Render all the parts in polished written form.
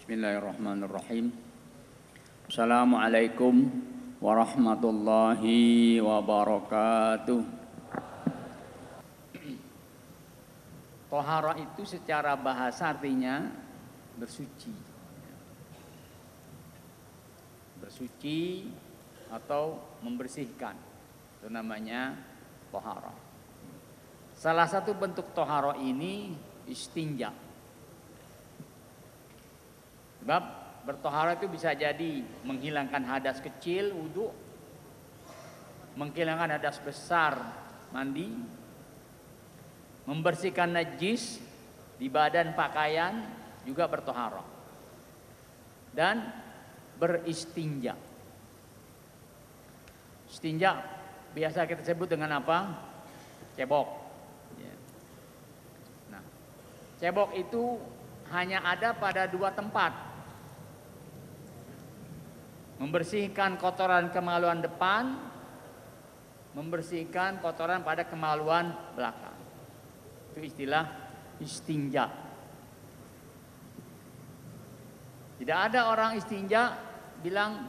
Bismillahirrahmanirrahim. Assalamualaikum warahmatullahi wabarakatuh. Tohara itu secara bahasa artinya bersuci. Bersuci atau membersihkan. Itu namanya tohara. Salah satu bentuk tohara ini istinja. Sebab bertohara itu bisa jadi menghilangkan hadas kecil, wudu, menghilangkan hadas besar, mandi, membersihkan najis di badan pakaian, juga bertohara, dan beristinja. Istinja biasa kita sebut dengan apa? Cebok. Nah, cebok itu hanya ada pada dua tempat. Membersihkan kotoran kemaluan depan, membersihkan kotoran pada kemaluan belakang. Itu istilah istinja. Tidak ada orang istinja bilang,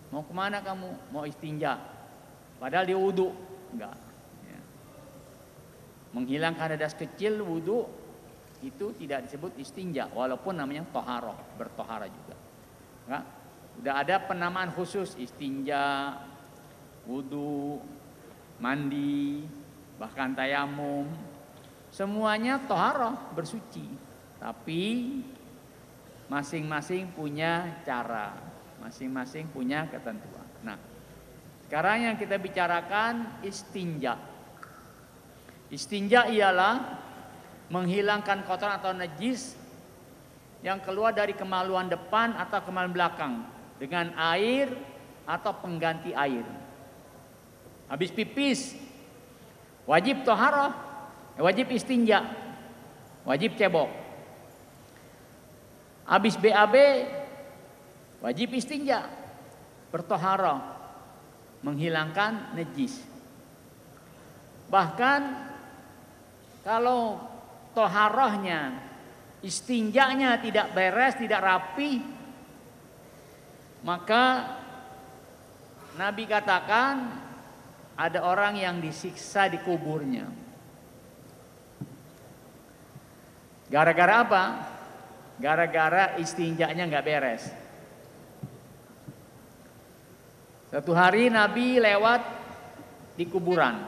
mau kemana kamu? Mau istinja. Padahal dia wudu. Enggak. Ya. Menghilangkan hadas kecil, wudu, itu tidak disebut istinja. Walaupun namanya tohara, bertohara juga. Enggak. Udah ada penamaan khusus istinja, wudu, mandi, bahkan tayamum. Semuanya tohara, bersuci. Tapi masing-masing punya cara, masing-masing punya ketentuan. Nah, sekarang yang kita bicarakan istinja. Istinja ialah menghilangkan kotoran atau najis yang keluar dari kemaluan depan atau kemaluan belakang dengan air atau pengganti air. Habis pipis wajib tohara, wajib istinja, wajib cebok. Habis BAB wajib istinja, bertohara, menghilangkan najis. Bahkan kalau toharahnya, istinjanya tidak beres, tidak rapi, maka Nabi katakan ada orang yang disiksa di kuburnya. Gara-gara apa? Gara-gara istinjanya nggak beres. Satu hari Nabi lewat di kuburan,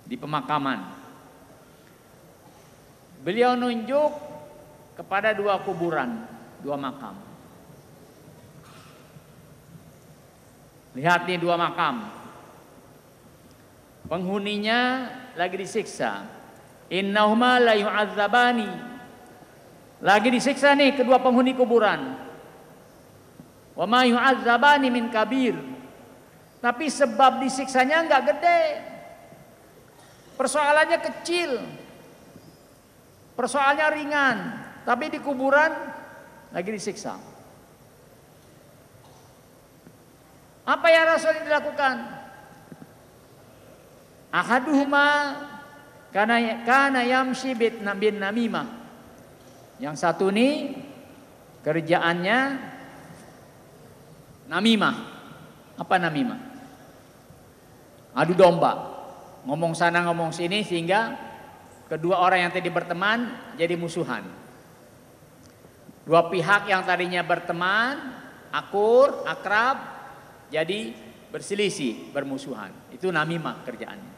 di pemakaman. Beliau nunjuk kepada dua kuburan, dua makam. Lihat nih dua makam. Penghuninya lagi disiksa. Innahuma la yu'adzabani. Lagi disiksa nih kedua penghuni kuburan. Wa ma yu'adzabani min kabir. Tapi sebab disiksanya enggak gede. Persoalannya kecil. Persoalannya ringan, tapi di kuburan lagi disiksa. Apa yang Rasul dilakukan? Ahaduhuma kana yamshi bin namimah. Yang satu ini kerjaannya namimah. Apa namimah? Adu domba. Ngomong sana ngomong sini sehingga kedua orang yang tadi berteman jadi musuhan. Dua pihak yang tadinya berteman, akur, akrab, jadi berselisih, bermusuhan. Itu namimah kerjaannya.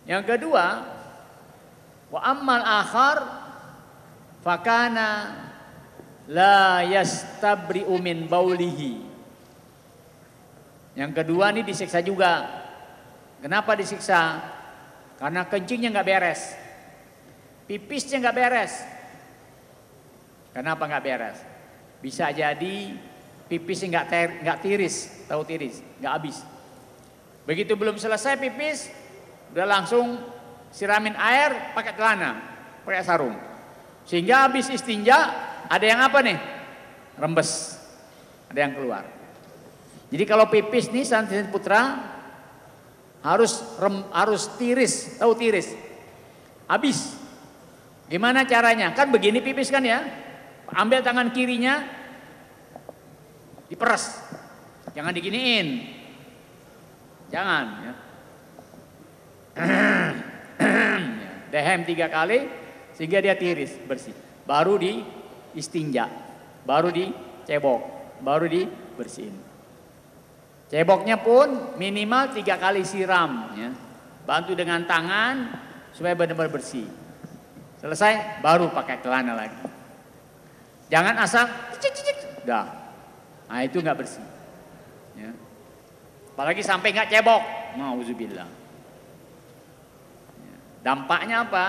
Yang kedua, wa ammal akhar fakana la yastabri'u min baulihi. Yang kedua ini disiksa juga. Kenapa disiksa? Karena kencingnya nggak beres, pipisnya nggak beres. Kenapa nggak beres? Bisa jadi pipisnya nggak tiris, tahu tiris, nggak habis. Begitu belum selesai pipis, udah langsung siramin air pakai celana, pakai sarung, sehingga habis istinja ada yang apa nih? Rembes, ada yang keluar. Jadi kalau pipis nih santri putra harus tiris, tahu tiris, habis. Gimana caranya? Kan begini pipis kan ya. Ambil tangan kirinya, diperes. Jangan diginiin. Jangan ya. Dehem 3 kali sehingga dia tiris, bersih. Baru di istinja, baru dicebok, baru dibersihin. Ceboknya pun minimal 3 kali siram ya. Bantu dengan tangan supaya benar-benar bersih. Selesai baru pakai celana lagi. Jangan asal cicik, dah. Nah itu nggak bersih. Ya. Apalagi sampai nggak cebok, mauzubillah. Ya. Dampaknya apa?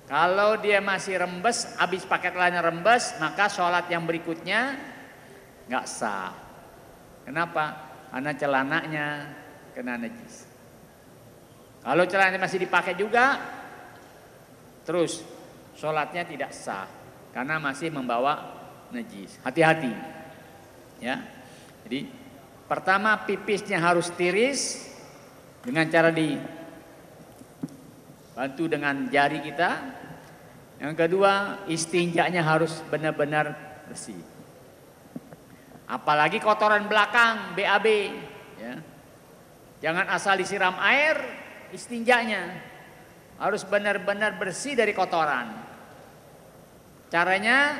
Kalau dia masih rembes, habis pakai celana rembes, maka sholat yang berikutnya nggak sah. Kenapa? Karena celananya kena najis. Kalau celananya masih dipakai juga, terus sholatnya tidak sah karena masih membawa najis. Hati-hati, ya. Jadi pertama pipisnya harus tiris dengan cara dibantu dengan jari kita. Yang kedua istinjanya harus benar-benar bersih. Apalagi kotoran belakang BAB, ya. Jangan asal disiram air istinjanya. Harus benar-benar bersih dari kotoran. Caranya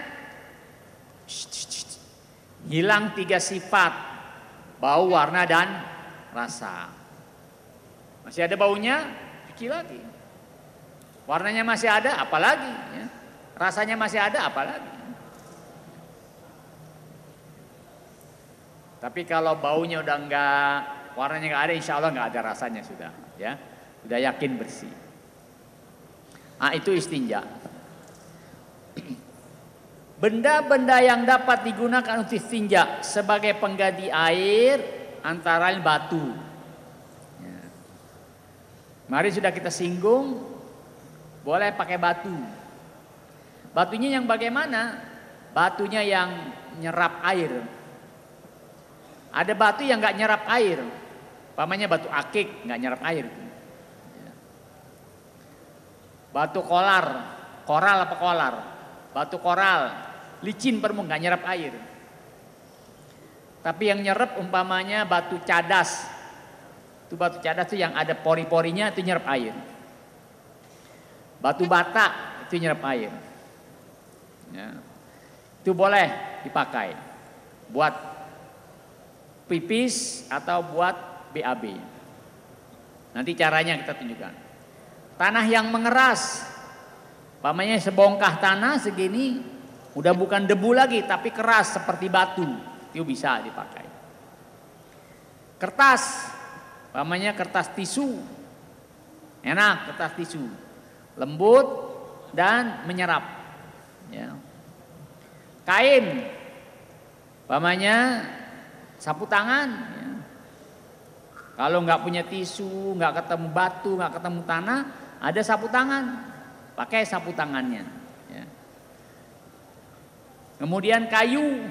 hilang 3 sifat, bau, warna, dan rasa. Masih ada baunya, cuci lagi. Warnanya masih ada, apalagi ya. Rasanya masih ada, apalagi. Tapi kalau baunya udah enggak, warnanya enggak ada, insya Allah enggak ada rasanya sudah, ya. Sudah yakin bersih. Ah itu istinja. Benda-benda yang dapat digunakan untuk istinja sebagai pengganti air antara lain batu. Ya. Mari sudah kita singgung, boleh pakai batu. Batunya yang bagaimana? Batunya yang nyerap air. Ada batu yang nggak nyerap air, umpamanya batu akik nggak nyerap air. Batu koral apa kolar? Batu koral, licin permu nggak nyerap air. Tapi yang nyerap umpamanya batu cadas. Itu batu cadas itu yang ada pori-porinya itu nyerap air. Batu bata itu nyerap air. Ya. Itu boleh dipakai buat pipis atau buat BAB. Nanti caranya kita tunjukkan. Tanah yang mengeras, umpamanya sebongkah tanah segini, udah bukan debu lagi tapi keras seperti batu, itu bisa dipakai. Kertas, umpamanya kertas tisu, enak kertas tisu, lembut dan menyerap. Ya. Kain, umpamanya sapu tangan. Ya. Kalau nggak punya tisu, nggak ketemu batu, nggak ketemu tanah, ada sapu tangan, pakai sapu tangannya. Ya. Kemudian kayu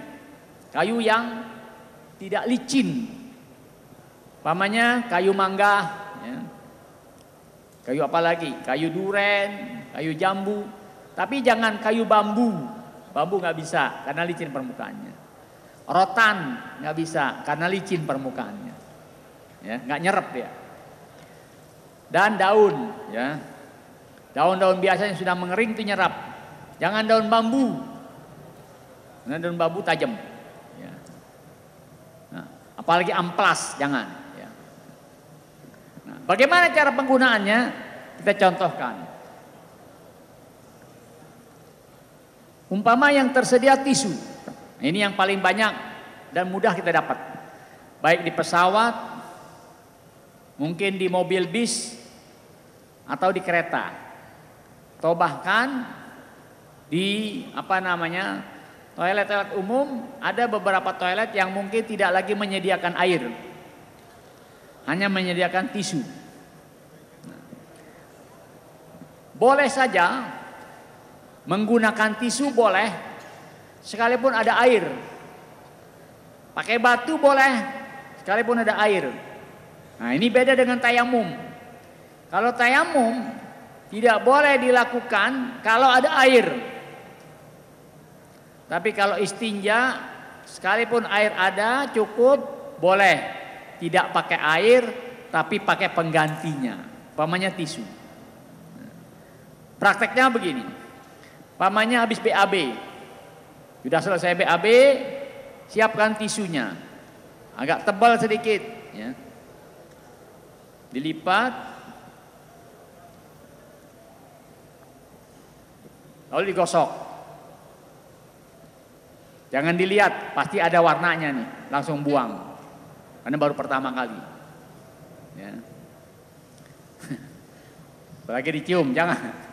yang tidak licin, umpamanya kayu mangga, ya. Kayu apa lagi? Kayu duren, kayu jambu, tapi jangan kayu bambu. Bambu nggak bisa karena licin permukaannya. Rotan nggak bisa karena licin permukaannya, ya nggak nyerap dia. Dan daun, ya daun-daun biasanya sudah mengering itu nyerap. Jangan daun bambu, karena daun bambu tajam. Ya. Nah, apalagi amplas, jangan. Ya. Nah, bagaimana cara penggunaannya? Kita contohkan. Umpama yang tersedia tisu, ini yang paling banyak dan mudah kita dapat, baik di pesawat, mungkin di mobil bis, atau di kereta, atau bahkan di toilet-toilet umum. Ada beberapa toilet yang mungkin tidak lagi menyediakan air, hanya menyediakan tisu. Boleh saja menggunakan tisu, boleh sekalipun ada air. Pakai batu boleh sekalipun ada air. Nah ini beda dengan tayamum. Kalau tayamum Tidak boleh dilakukan kalau ada air. Tapi kalau istinja, sekalipun air ada cukup, boleh. Tidak pakai air, tapi pakai penggantinya. Umpamanya tisu. Prakteknya begini. Umpamanya habis BAB. Sudah selesai BAB, siapkan tisunya. Agak tebal sedikit. Ya. Dilipat. Lalu digosok. Jangan dilihat, pasti ada warnanya nih. Langsung buang. Karena baru pertama kali. Ya. Apalagi dicium, jangan.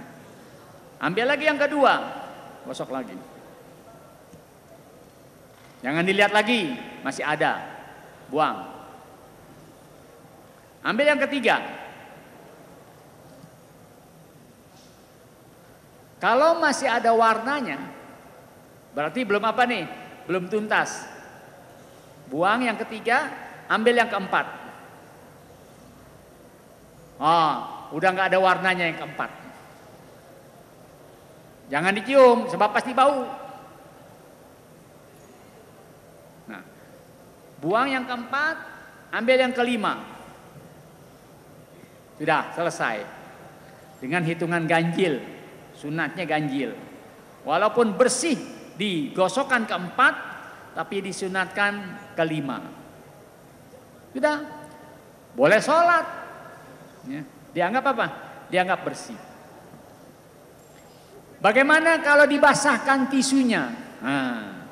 Ambil lagi yang kedua, gosok lagi. Jangan dilihat lagi, masih ada. Buang. Ambil yang ketiga. Kalau masih ada warnanya, berarti belum apa nih? Belum tuntas. Buang yang ketiga, ambil yang keempat. Oh, udah nggak ada warnanya yang keempat. Jangan dicium, sebab pasti bau. Nah, buang yang keempat, ambil yang kelima. Sudah selesai. Dengan hitungan ganjil, sunatnya ganjil. Walaupun bersih di gosokan keempat, tapi disunatkan kelima. Sudah, boleh sholat. Ya. Dianggap apa? Dianggap bersih. Bagaimana kalau dibasahkan tisunya? Nah,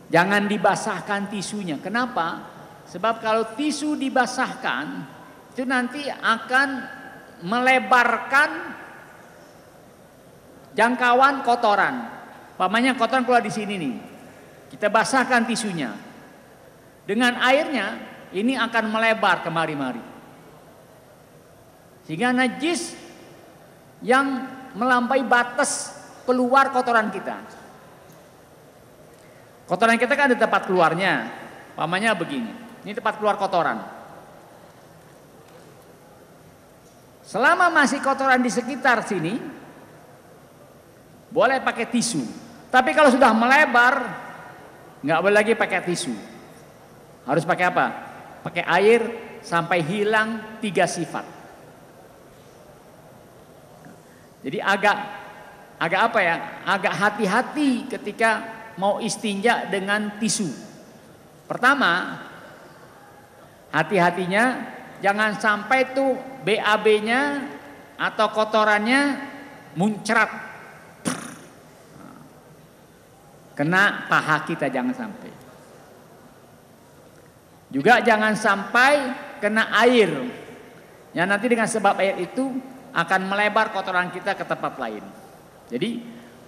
jangan dibasahkan tisunya. Kenapa? Sebab kalau tisu dibasahkan, itu nanti akan melebarkan jangkauan kotoran. Umpamanya kotoran keluar di sini nih. Kita basahkan tisunya. Dengan airnya, ini akan melebar kemari-mari. Sehingga najis yang melampaui batas keluar kotoran kita. Kotoran kita kan ada tempat keluarnya. Umpamanya begini. Ini tempat keluar kotoran. Selama masih kotoran di sekitar sini, boleh pakai tisu. Tapi kalau sudah melebar, nggak boleh lagi pakai tisu. Harus pakai apa? Pakai air sampai hilang 3 sifat. Jadi agak apa ya? Agak hati-hati ketika mau istinja dengan tisu. Pertama, hati-hatinya jangan sampai tuh BAB-nya atau kotorannya muncrat. Kena paha kita, jangan sampai. Juga jangan sampai kena air. Ya, nanti dengan sebab air itu akan melebar kotoran kita ke tempat lain. Jadi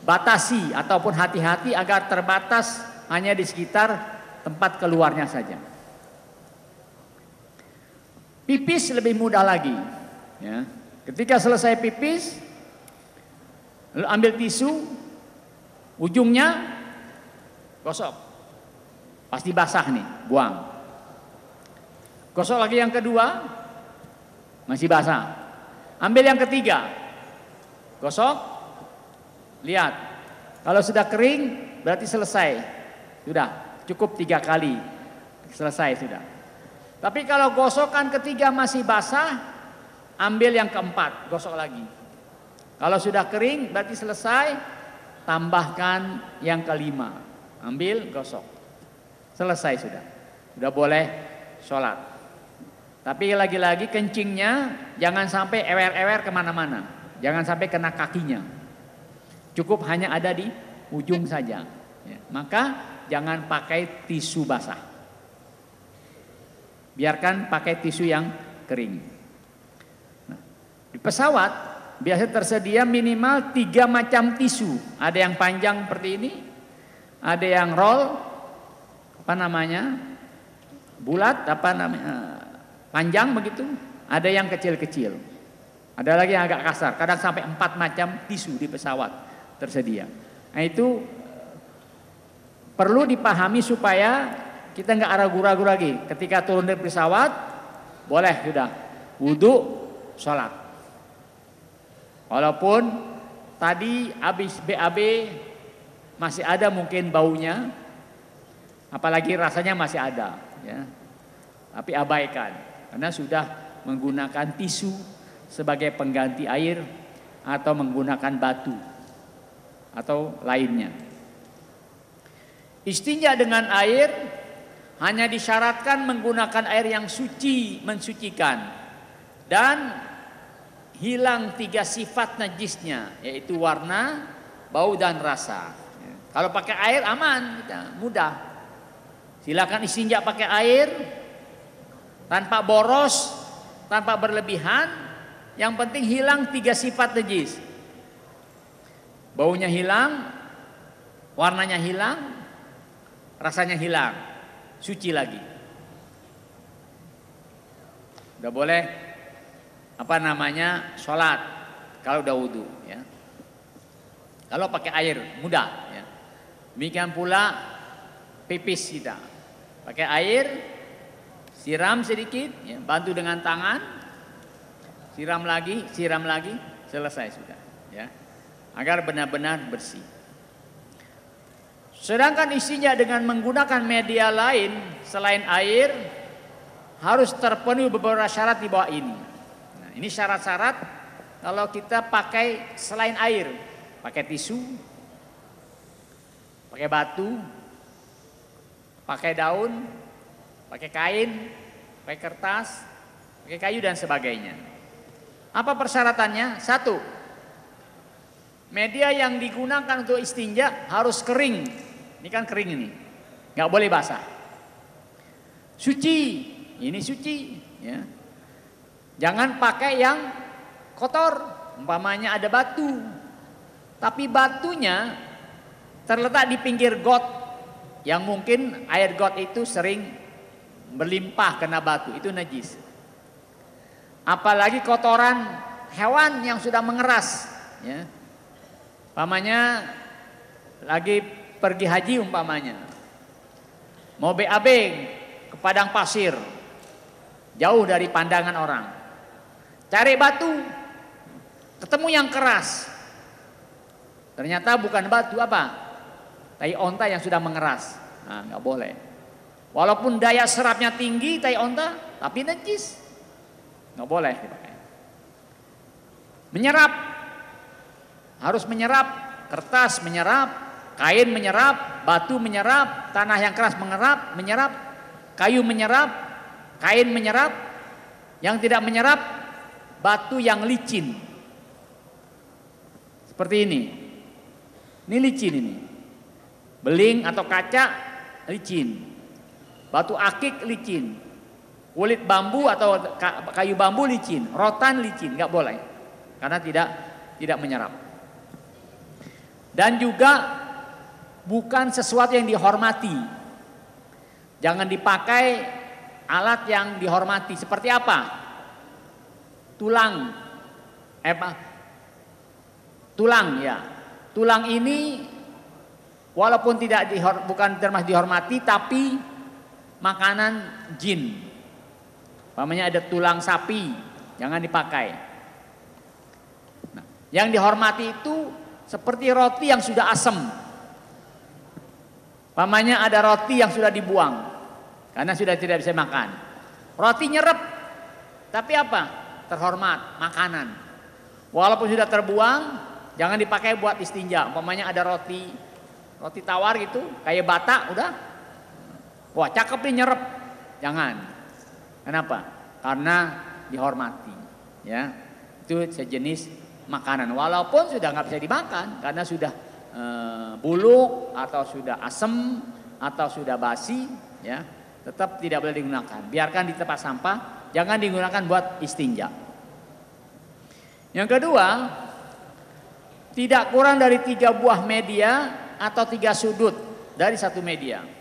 batasi ataupun hati-hati agar terbatas hanya di sekitar tempat keluarnya saja. Pipis lebih mudah lagi. Ya. Ketika selesai pipis, lalu ambil tisu, ujungnya gosok. Pasti basah nih, buang. Gosok lagi yang kedua, masih basah. Ambil yang ketiga, gosok, lihat. Kalau sudah kering, berarti selesai. Sudah, cukup 3 kali, selesai sudah. Tapi kalau gosokan ketiga masih basah, ambil yang keempat, gosok lagi. Kalau sudah kering, berarti selesai, tambahkan yang kelima. Ambil, gosok. Selesai sudah. Sudah boleh sholat. Tapi lagi-lagi kencingnya jangan sampai ewer-ewer kemana-mana. Jangan sampai kena kakinya. Cukup hanya ada di ujung saja. Ya, maka jangan pakai tisu basah. Biarkan pakai tisu yang kering. Nah, di pesawat biasa tersedia minimal 3 macam tisu. Ada yang panjang seperti ini. Ada yang roll. Apa namanya? Bulat, apa namanya? Panjang begitu, ada yang kecil-kecil, ada lagi yang agak kasar, kadang sampai 4 macam tisu di pesawat tersedia. Nah itu perlu dipahami supaya kita nggak ragu-ragu lagi. Ketika turun dari pesawat, boleh sudah wudhu, sholat. Walaupun tadi habis BAB masih ada mungkin baunya, apalagi rasanya masih ada, ya. Tapi abaikan, karena sudah menggunakan tisu sebagai pengganti air atau menggunakan batu atau lainnya. Istinja dengan air hanya disyaratkan menggunakan air yang suci, mensucikan, dan hilang 3 sifat najisnya, yaitu warna, bau, dan rasa. Kalau pakai air aman, mudah. Silakan istinja pakai air tanpa boros, tanpa berlebihan. Yang penting hilang 3 sifat najis. Baunya hilang, warnanya hilang, rasanya hilang, suci lagi. Udah boleh sholat kalau udah wudhu, ya. Kalau pakai air mudah, ya. Demikian pula pipis kita, pakai air, siram sedikit, ya. Bantu dengan tangan, siram lagi, selesai sudah, ya. Agar benar-benar bersih. Sedangkan istinja dengan menggunakan media lain selain air harus terpenuhi beberapa syarat di bawah ini. Nah, ini syarat-syarat kalau kita pakai selain air, pakai tisu, pakai batu, pakai daun, pakai kain, pakai kertas, pakai kayu dan sebagainya. Apa persyaratannya? 1, media yang digunakan untuk istinja harus kering. Ini kan kering ini, nggak boleh basah. Suci, ini suci, ya. Jangan pakai yang kotor, umpamanya ada batu, tapi batunya terletak di pinggir got, yang mungkin air got itu sering berlimpah kena batu, itu najis. Apalagi kotoran hewan yang sudah mengeras, ya. Umpamanya lagi pergi haji umpamanya, mau BAB ke padang pasir, jauh dari pandangan orang, cari batu, ketemu yang keras, ternyata bukan batu, apa? Tai onta yang sudah mengeras. Nah, nggak boleh. Walaupun daya serapnya tinggi tai onta, tapi najis, nggak boleh dipakai. Menyerap, harus menyerap, kertas menyerap, kain menyerap, batu menyerap, tanah yang keras menyerap, kayu menyerap, kain menyerap. Yang tidak menyerap, batu yang licin. Seperti ini. Ini licin ini. Beling atau kaca licin. Batu akik licin. Kulit bambu atau kayu bambu licin, rotan licin, nggak boleh. Karena tidak menyerap. Dan juga bukan sesuatu yang dihormati. Jangan dipakai alat yang dihormati. Seperti apa? Tulang. Tulang, ya. Tulang ini walaupun bukan termasuk dihormati, tapi makanan jin. Umpamanya ada tulang sapi, jangan dipakai. Nah, yang dihormati itu seperti roti yang sudah asam. Umpamanya ada roti yang sudah dibuang karena sudah tidak bisa makan. Roti nyerep, tapi apa? Terhormat, makanan. Walaupun sudah terbuang, jangan dipakai buat istinja. Umpamanya ada roti tawar gitu, kayak bata, udah. Wah, cakep nih, nyerep. Jangan. Kenapa? Karena dihormati, ya. Itu sejenis makanan. Walaupun sudah nggak bisa dimakan karena sudah buluk atau sudah asem atau sudah basi, ya, tetap tidak boleh digunakan. Biarkan di tempat sampah, jangan digunakan buat istinja. Yang kedua, tidak kurang dari 3 buah media atau 3 sudut dari satu media.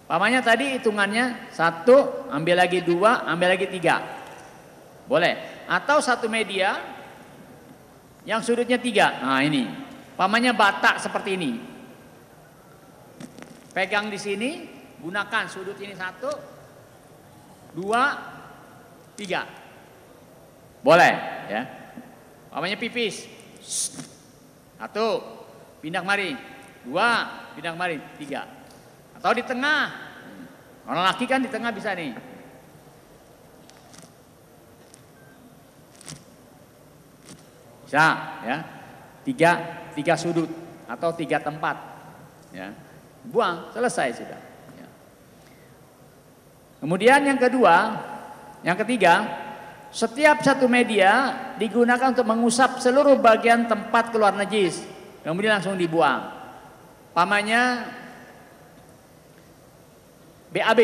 Umpamanya tadi hitungannya 1, ambil lagi 2, ambil lagi 3. Boleh. Atau satu media yang sudutnya 3. Nah, ini. Umpamanya bata seperti ini. Pegang di sini, gunakan sudut ini 1, 2, 3. Boleh, ya. Namanya pipis. Satu, pindah kemari. Dua, pindah kemari. Tiga. Atau di tengah. Orang laki kan di tengah bisa nih. Bisa, ya. Tiga sudut atau 3 tempat, ya. Buang, selesai sudah. Ya. Kemudian yang ketiga, setiap satu media digunakan untuk mengusap seluruh bagian tempat keluar najis, kemudian langsung dibuang. Pamannya BAB.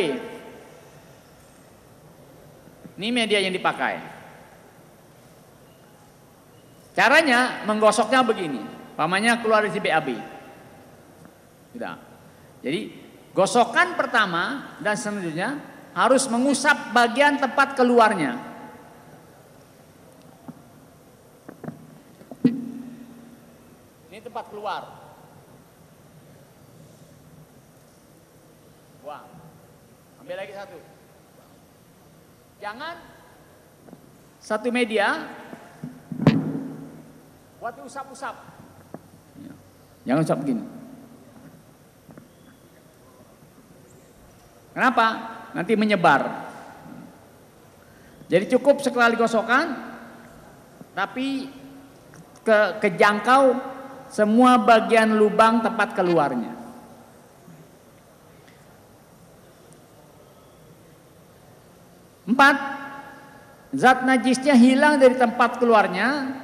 Ini media yang dipakai. Caranya menggosoknya begini. Pamannya keluar dari BAB. Sudah. Jadi gosokan pertama dan selanjutnya harus mengusap bagian tempat keluarnya. Ini tempat keluar. Buang. Ambil lagi satu. Jangan satu media buat usap-usap. Jangan usap begini. Kenapa? Nanti menyebar. Jadi cukup sekali gosokan, tapi kejangkau semua bagian lubang tempat keluarnya. Empat, zat najisnya hilang dari tempat keluarnya,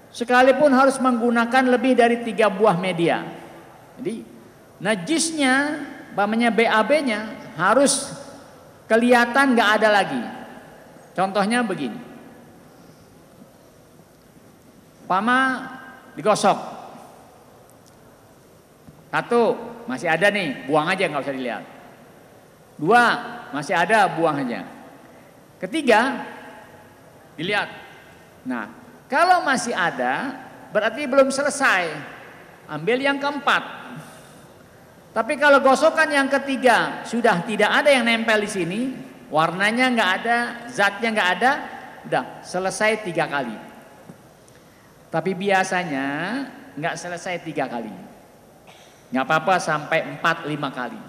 sekalipun harus menggunakan lebih dari 3 buah media. Jadi najisnya, umpamanya BAB-nya harus kelihatan nggak ada lagi. Contohnya begini. Umpama digosok. Satu, masih ada nih, buang aja nggak usah dilihat. Dua, masih ada, buang aja. Ketiga, dilihat. Nah, kalau masih ada, berarti belum selesai. Ambil yang keempat. Tapi kalau gosokan yang ketiga sudah tidak ada yang nempel di sini, warnanya nggak ada, zatnya nggak ada, udah selesai 3 kali. Tapi biasanya nggak selesai 3 kali. Nggak apa-apa sampai 4-5 kali.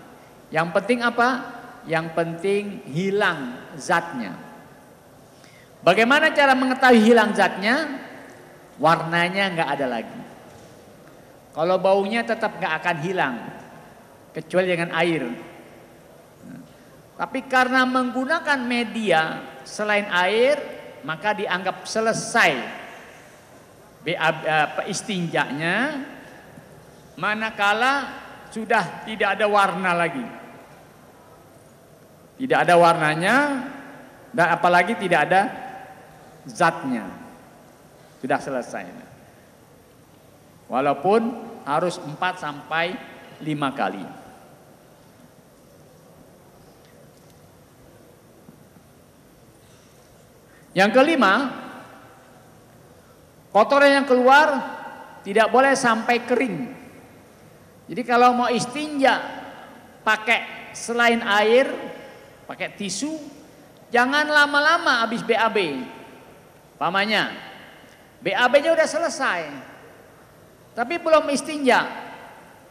Yang penting apa? Yang penting hilang zatnya. Bagaimana cara mengetahui hilang zatnya? Warnanya nggak ada lagi. Kalau baunya tetap nggak akan hilang, kecuali dengan air. Tapi karena menggunakan media selain air, maka dianggap selesai istinjanya, manakala sudah tidak ada warna lagi. Tidak ada warnanya, dan apalagi tidak ada zatnya. Sudah selesai. Walaupun harus 4 sampai 5 kali. Yang kelima, kotoran yang keluar tidak boleh sampai kering. Jadi kalau mau istinja pakai selain air, pakai tisu, jangan lama-lama habis BAB. Pamannya, BAB-nya udah selesai, tapi belum istinja.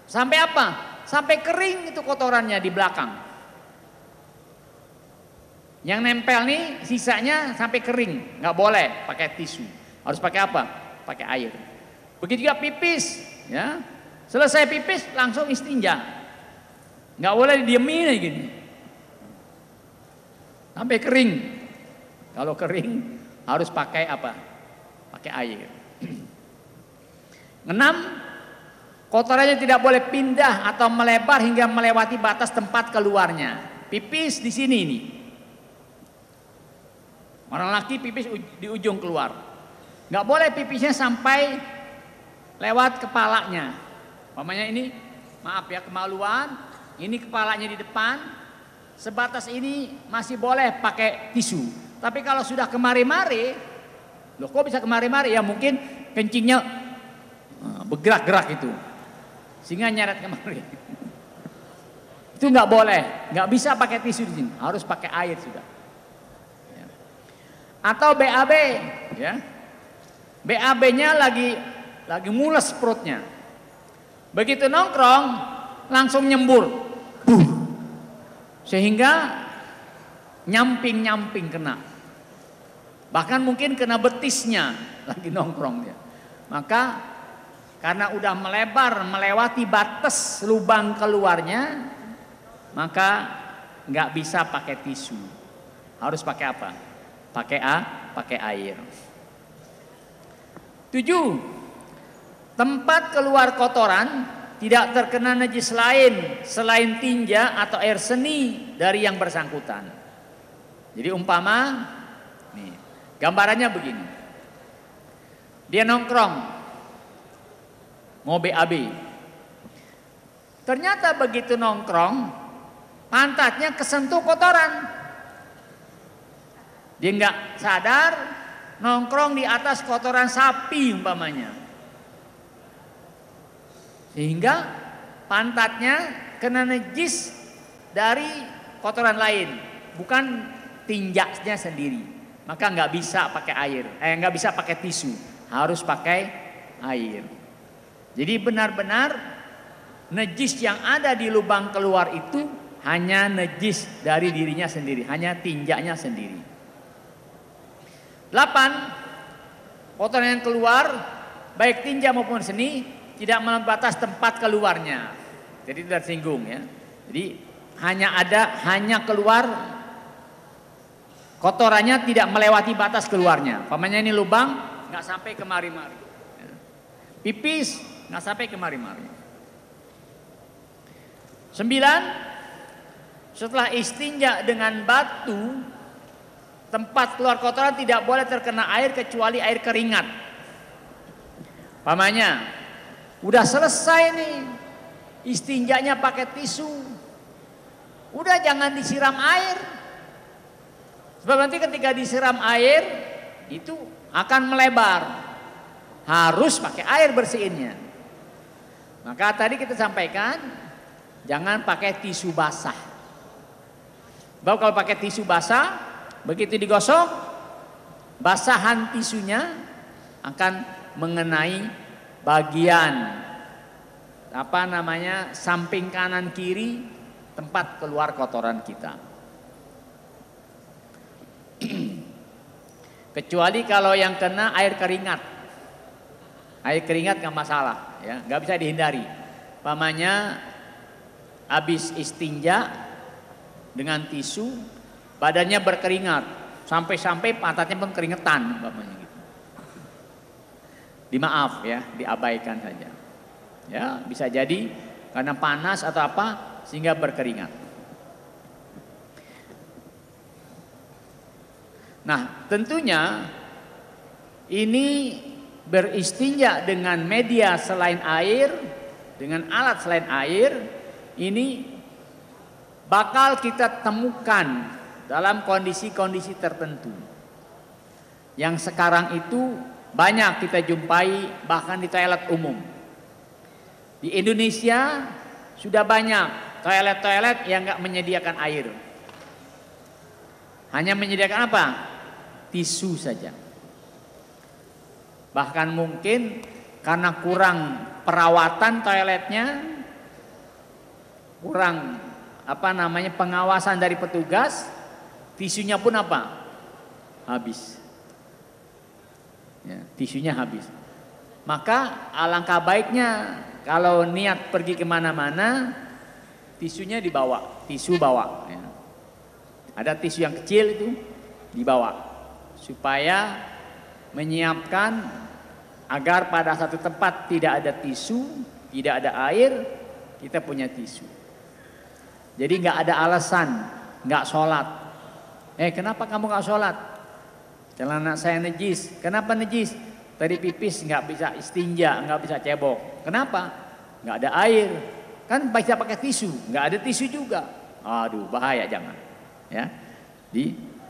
Sampai apa? Sampai kering itu kotorannya di belakang. Yang nempel nih sisanya sampai kering, nggak boleh pakai tisu. Harus pakai apa? Pakai air. Begitu juga pipis, ya. Selesai pipis langsung istinja. Nggak boleh didiemin aja gini. Sampai kering. Kalau kering harus pakai apa? Pakai air. 6. Kotorannya tidak boleh pindah atau melebar hingga melewati batas tempat keluarnya. Pipis di sini nih. Orang laki pipis di ujung keluar. Nggak boleh pipisnya sampai lewat kepalanya. Umpamanya ini, maaf ya, kemaluan, ini kepalanya di depan, sebatas ini masih boleh pakai tisu. Tapi kalau sudah kemari-mari, loh kok bisa kemari-mari? Ya mungkin kencingnya bergerak-gerak itu, sehingga nyeret kemari. Itu nggak boleh, nggak bisa pakai tisu di sini, harus pakai air sudah. Atau BAB ya. BAB-nya lagi mules perutnya. Begitu nongkrong langsung nyembur. Sehingga nyamping kena. Bahkan mungkin kena betisnya lagi nongkrong dia. Maka karena udah melebar melewati batas lubang keluarnya, maka nggak bisa pakai tisu. Harus pakai apa? Pakai air. 7. Tempat keluar kotoran tidak terkena najis lain selain tinja atau air seni dari yang bersangkutan. Jadi umpama nih, gambarannya begini. Dia nongkrong mau BAB. Ternyata begitu nongkrong pantatnya kesentuh kotoran. Dia nggak sadar nongkrong di atas kotoran sapi umpamanya. Sehingga pantatnya kena najis dari kotoran lain, bukan tinjaknya sendiri. Maka nggak bisa pakai air, nggak bisa pakai tisu, harus pakai air. Jadi benar-benar najis yang ada di lubang keluar itu hanya najis dari dirinya sendiri, hanya tinjaknya sendiri. 8. Kotoran yang keluar baik tinja maupun seni tidak membatas tempat keluarnya. Jadi tidak tersinggung ya. Jadi hanya keluar kotorannya tidak melewati batas keluarnya. Pamannya ini lubang nggak sampai kemari-mari. Pipis nggak sampai kemari-mari. 9. Setelah istinja dengan batu, tempat keluar kotoran tidak boleh terkena air kecuali air keringat. Pamannya udah selesai nih istinjanya pakai tisu, udah jangan disiram air, sebab nanti ketika disiram air itu akan melebar, harus pakai air bersihinnya. Maka tadi kita sampaikan jangan pakai tisu basah. Bahwa kalau pakai tisu basah begitu digosok basahan tisunya akan mengenai bagian samping kanan kiri tempat keluar kotoran kita. Kecuali kalau yang kena air keringat. Air keringat nggak masalah, ya, nggak bisa dihindari. Pamannya habis istinja dengan tisu, badannya berkeringat, sampai pantatnya pun keringetan, pamannya gitu. Dimaaf ya, diabaikan saja. Ya, bisa jadi karena panas atau apa sehingga berkeringat. Nah, tentunya ini beristinja dengan media selain air, dengan alat selain air, ini bakal kita temukan dalam kondisi-kondisi tertentu. Yang sekarang itu banyak kita jumpai bahkan di toilet umum. Di Indonesia sudah banyak toilet-toilet yang nggak menyediakan air. Hanya menyediakan apa? Tisu saja. Bahkan mungkin karena kurang perawatan toiletnya, kurang pengawasan dari petugas, tisunya pun apa? Habis. Ya, tisunya habis. Maka alangkah baiknya kalau niat pergi kemana-mana, tisunya dibawa, tisu bawa. Ya. Ada tisu yang kecil itu dibawa, supaya menyiapkan agar pada satu tempat tidak ada tisu, tidak ada air, kita punya tisu. Jadi nggak ada alasan nggak sholat. Kenapa kamu nggak sholat? Celana saya najis. Kenapa najis? Tadi pipis nggak bisa istinja, nggak bisa cebok. Kenapa? Nggak ada air. Kan bisa pakai tisu, nggak ada tisu juga. Aduh, bahaya, jangan. Ya,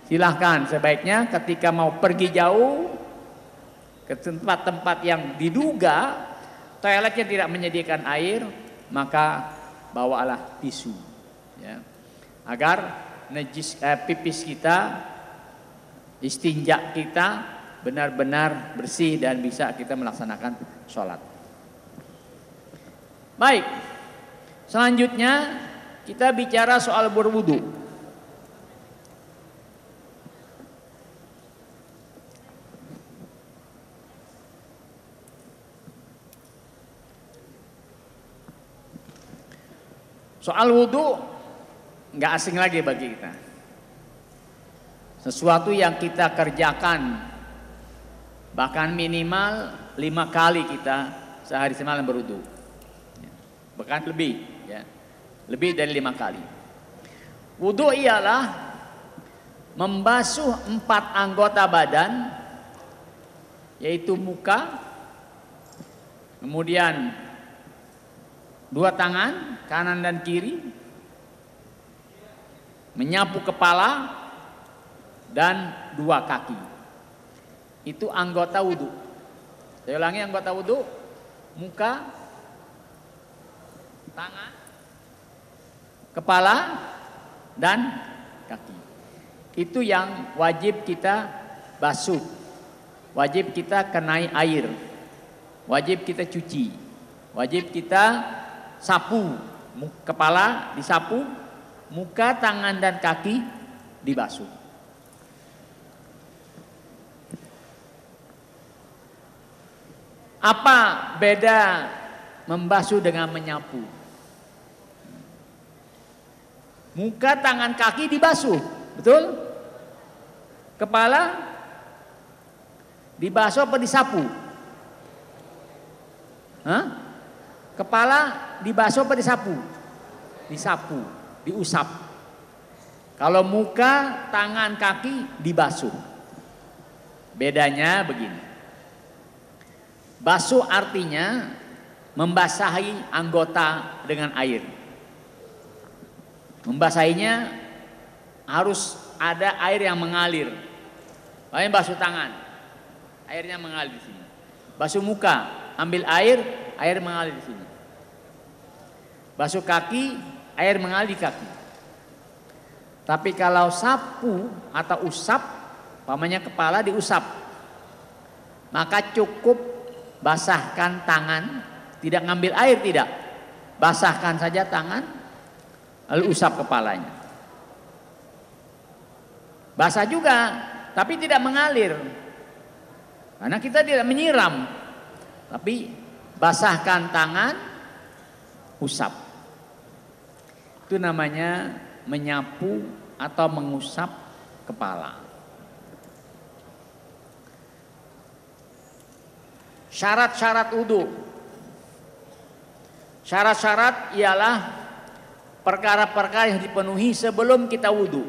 silahkan sebaiknya ketika mau pergi jauh ke tempat-tempat yang diduga toiletnya tidak menyediakan air, maka bawalah tisu. Ya, agar pipis kita, istinja kita benar-benar bersih dan bisa kita melaksanakan sholat. Baik, selanjutnya kita bicara soal berwudu. Soal wudu nggak asing lagi bagi kita. Sesuatu yang kita kerjakan, bahkan minimal 5 kali kita sehari semalam berwudu, bahkan lebih, ya, lebih dari 5 kali. Wudu ialah membasuh 4 anggota badan, yaitu muka, kemudian 2 tangan, kanan dan kiri, menyapu kepala, dan 2 kaki. Itu anggota wudu. Saya ulangi, anggota wudu: muka, tangan, kepala, dan kaki. Itu yang wajib kita basuh, wajib kita kenai air, wajib kita cuci, wajib kita sapu. Kepala disapu, muka, tangan, dan kaki dibasuh. Apa beda membasuh dengan menyapu? Muka, tangan, kaki dibasuh, betul? Kepala dibasuh apa disapu? Hah? Kepala dibasuh apa disapu? Disapu, diusap. Kalau muka, tangan, kaki dibasuh. Bedanya begini. Basuh artinya membasahi anggota dengan air. Membasahinya harus ada air yang mengalir. Lain basuh tangan, airnya mengalir di sini. Basuh muka, ambil air mengalir di sini. Basuh kaki, air mengalir di kaki. Tapi kalau sapu atau usap, umpamanya kepala diusap, maka cukup basahkan tangan, tidak ngambil air, tidak. Basahkan saja tangan, lalu usap kepalanya. Basah juga, tapi tidak mengalir. Karena kita tidak menyiram, tapi basahkan tangan, usap. Itu namanya menyapu atau mengusap kepala. Syarat-syarat wudu. Syarat-syarat ialah perkara-perkara yang dipenuhi sebelum kita wudu.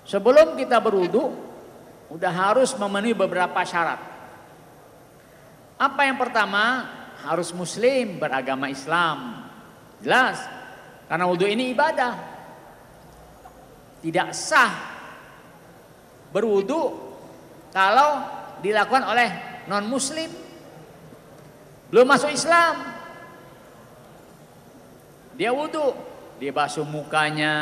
Sebelum kita berwudu, udah harus memenuhi beberapa syarat. Apa yang pertama? Harus muslim, beragama Islam. Jelas, karena wudu ini ibadah. Tidak sah berwudu kalau dilakukan oleh non-muslim, belum masuk Islam. Dia wudu, dia basuh mukanya,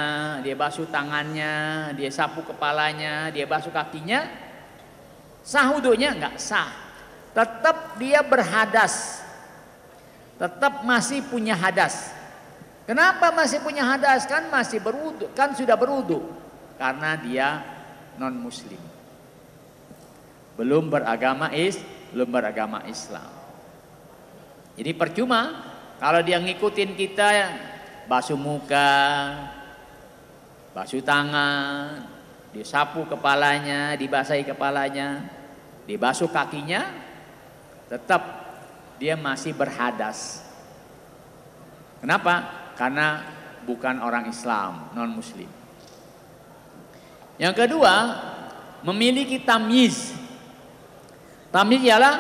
dia basuh tangannya, dia sapu kepalanya, dia basuh kakinya. Sah wudunya? Enggak sah. Tetap dia berhadas, tetap masih punya hadas. Kenapa masih punya hadas? Kan masih berwudu, kan sudah berwudu. Karena dia non-muslim, belum beragama Islam. Jadi percuma kalau dia ngikutin kita, basuh muka, basuh tangan, disapu kepalanya, dibasahi kepalanya, dibasuh kakinya, tetap dia masih berhadas. Kenapa? Karena bukan orang Islam, non-muslim. Yang kedua, memiliki tamyiz. Tamyiz ialah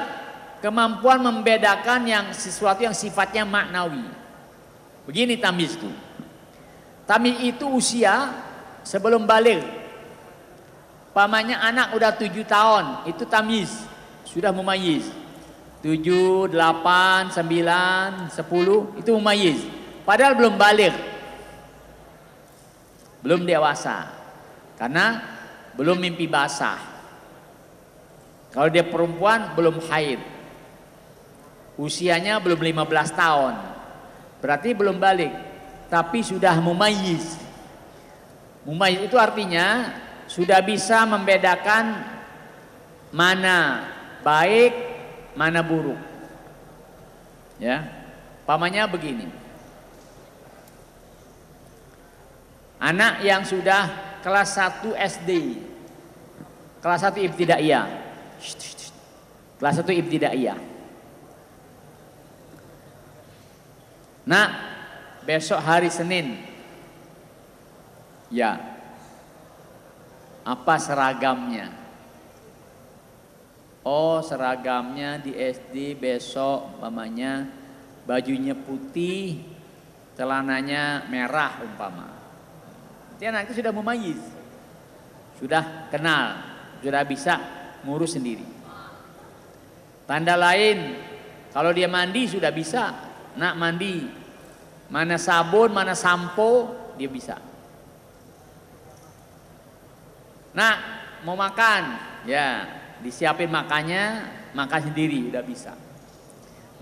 kemampuan membedakan yang sesuatu yang sifatnya maknawi. Begini tamyiz itu. Tamyiz itu usia sebelum baligh. Pamannya anak udah 7 tahun, itu tamyiz, sudah mumayyiz. 7, 8, 9, 10 itu mumayyiz. Padahal belum baligh, belum dewasa, karena belum mimpi basah. Kalau dia perempuan belum haid, usianya belum 15 tahun, berarti belum balik, tapi sudah mumayyiz. Mumayyiz itu artinya sudah bisa membedakan mana baik, mana buruk. Ya, pamannya begini. Anak yang sudah kelas 1 SD, kelas 1 ibtidaiyah, kelas 1 ibtidaiyah. Nah, besok hari Senin, ya, apa seragamnya? Oh, seragamnya di SD besok umpamanya bajunya putih, celananya merah umpama. Dia anak itu sudah mumayyiz, sudah kenal, sudah bisa ngurus sendiri. Tanda lain, kalau dia mandi sudah bisa, nak mandi, mana sabun, mana sampo, dia bisa. Nah, mau makan, ya disiapin makannya, makan sendiri, udah bisa.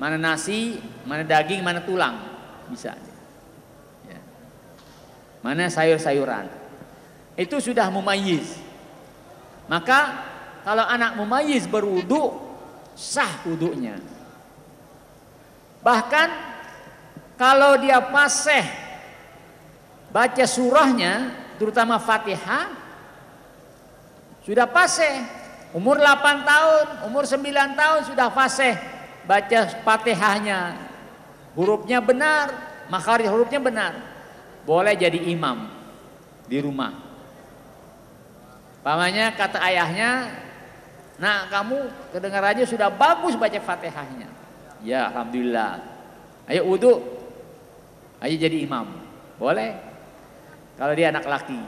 Mana nasi, mana daging, mana tulang, bisa. Ya. Mana sayur-sayuran, itu sudah mumayyiz. Maka kalau anak mumayyiz berwudu, sah wudunya. Bahkan kalau dia fasih baca surahnya, terutama Fatihah, sudah fasih. Umur 8 tahun, umur 9 tahun sudah fasih baca Fatihahnya. Hurufnya benar, makharij hurufnya benar. Boleh jadi imam di rumah. Pamannya kata ayahnya, "Nah, kamu kedengarannya sudah bagus baca Fatihahnya." Ya, alhamdulillah. Ayo wudu. Ayo jadi imam. Boleh. Kalau dia anak laki,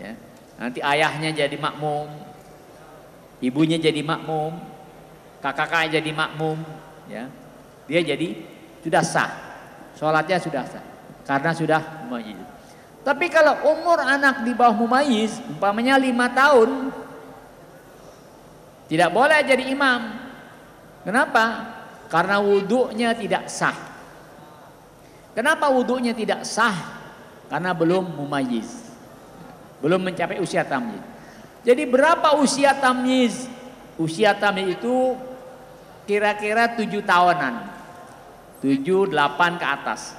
ya. Nanti ayahnya jadi makmum, ibunya jadi makmum, kakak-kakaknya jadi makmum, ya. Dia jadi sudah sah. Sholatnya sudah sah karena sudah mumayyiz. Tapi kalau umur anak di bawah mumayyiz, umpamanya 5 tahun, tidak boleh jadi imam. Kenapa? Karena wudunya tidak sah. Kenapa wudunya tidak sah? Karena belum mumayyiz, belum mencapai usia tamyiz. Jadi berapa usia tamyiz? Usia tamyiz itu kira-kira 7 tahunan, 7, 8 ke atas,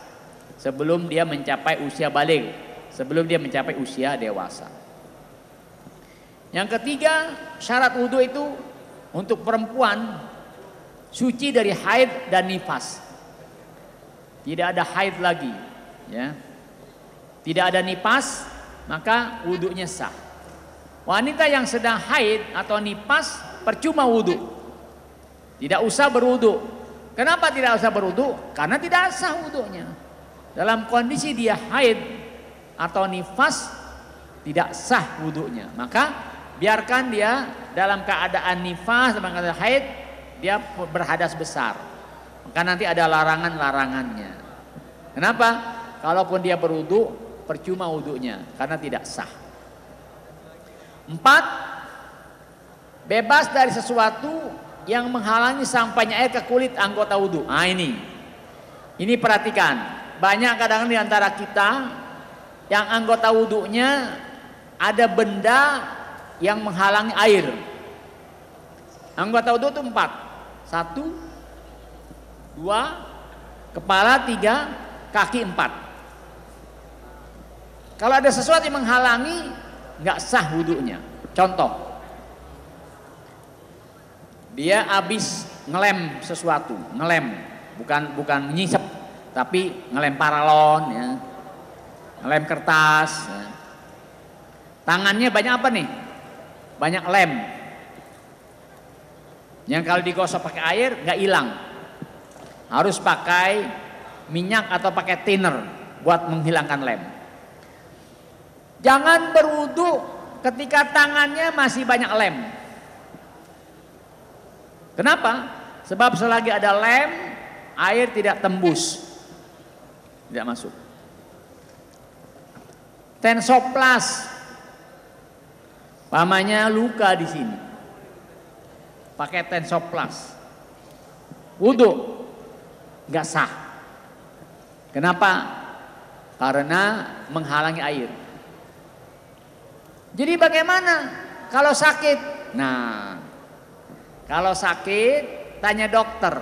sebelum dia mencapai usia baligh, sebelum dia mencapai usia dewasa. Yang ketiga, syarat wudu itu untuk perempuan suci dari haid dan nifas. Tidak ada haid lagi, ya. Tidak ada nifas, maka wudunya sah. Wanita yang sedang haid atau nifas percuma wudu. Tidak usah berwudu. Kenapa tidak usah berwudu? Karena tidak sah wudunya. Dalam kondisi dia haid atau nifas tidak sah wudunya. Maka biarkan dia dalam keadaan nifas, dalam keadaan haid, dia berhadas besar. Maka nanti ada larangan-larangannya. Kenapa? Kalaupun dia berwudu, percuma wudunya karena tidak sah. 4, bebas dari sesuatu yang menghalangi sampainya air ke kulit anggota wudu. Nah ini perhatikan. Banyak kadang di antara kita yang anggota wudunya ada benda yang menghalangi air. Anggota wudu itu 4. 1, 2, kepala 3, kaki 4. Kalau ada sesuatu yang menghalangi, nggak sah wudunya. Contoh, dia habis ngelem sesuatu, ngelem, bukan nyisep, tapi ngelem paralon, ya, ngelem kertas. Ya. Tangannya banyak apa nih? Banyak lem. Yang kalau digosok pakai air nggak hilang. Harus pakai minyak atau pakai thinner buat menghilangkan lem. Jangan berwudu ketika tangannya masih banyak lem. Kenapa? Sebab selagi ada lem, air tidak tembus, tidak masuk. Tensoplas, pamannya luka di sini. pakai Tensoplas, wudhu nggak sah. Kenapa? Karena menghalangi air. Jadi bagaimana kalau sakit? Nah, kalau sakit tanya dokter,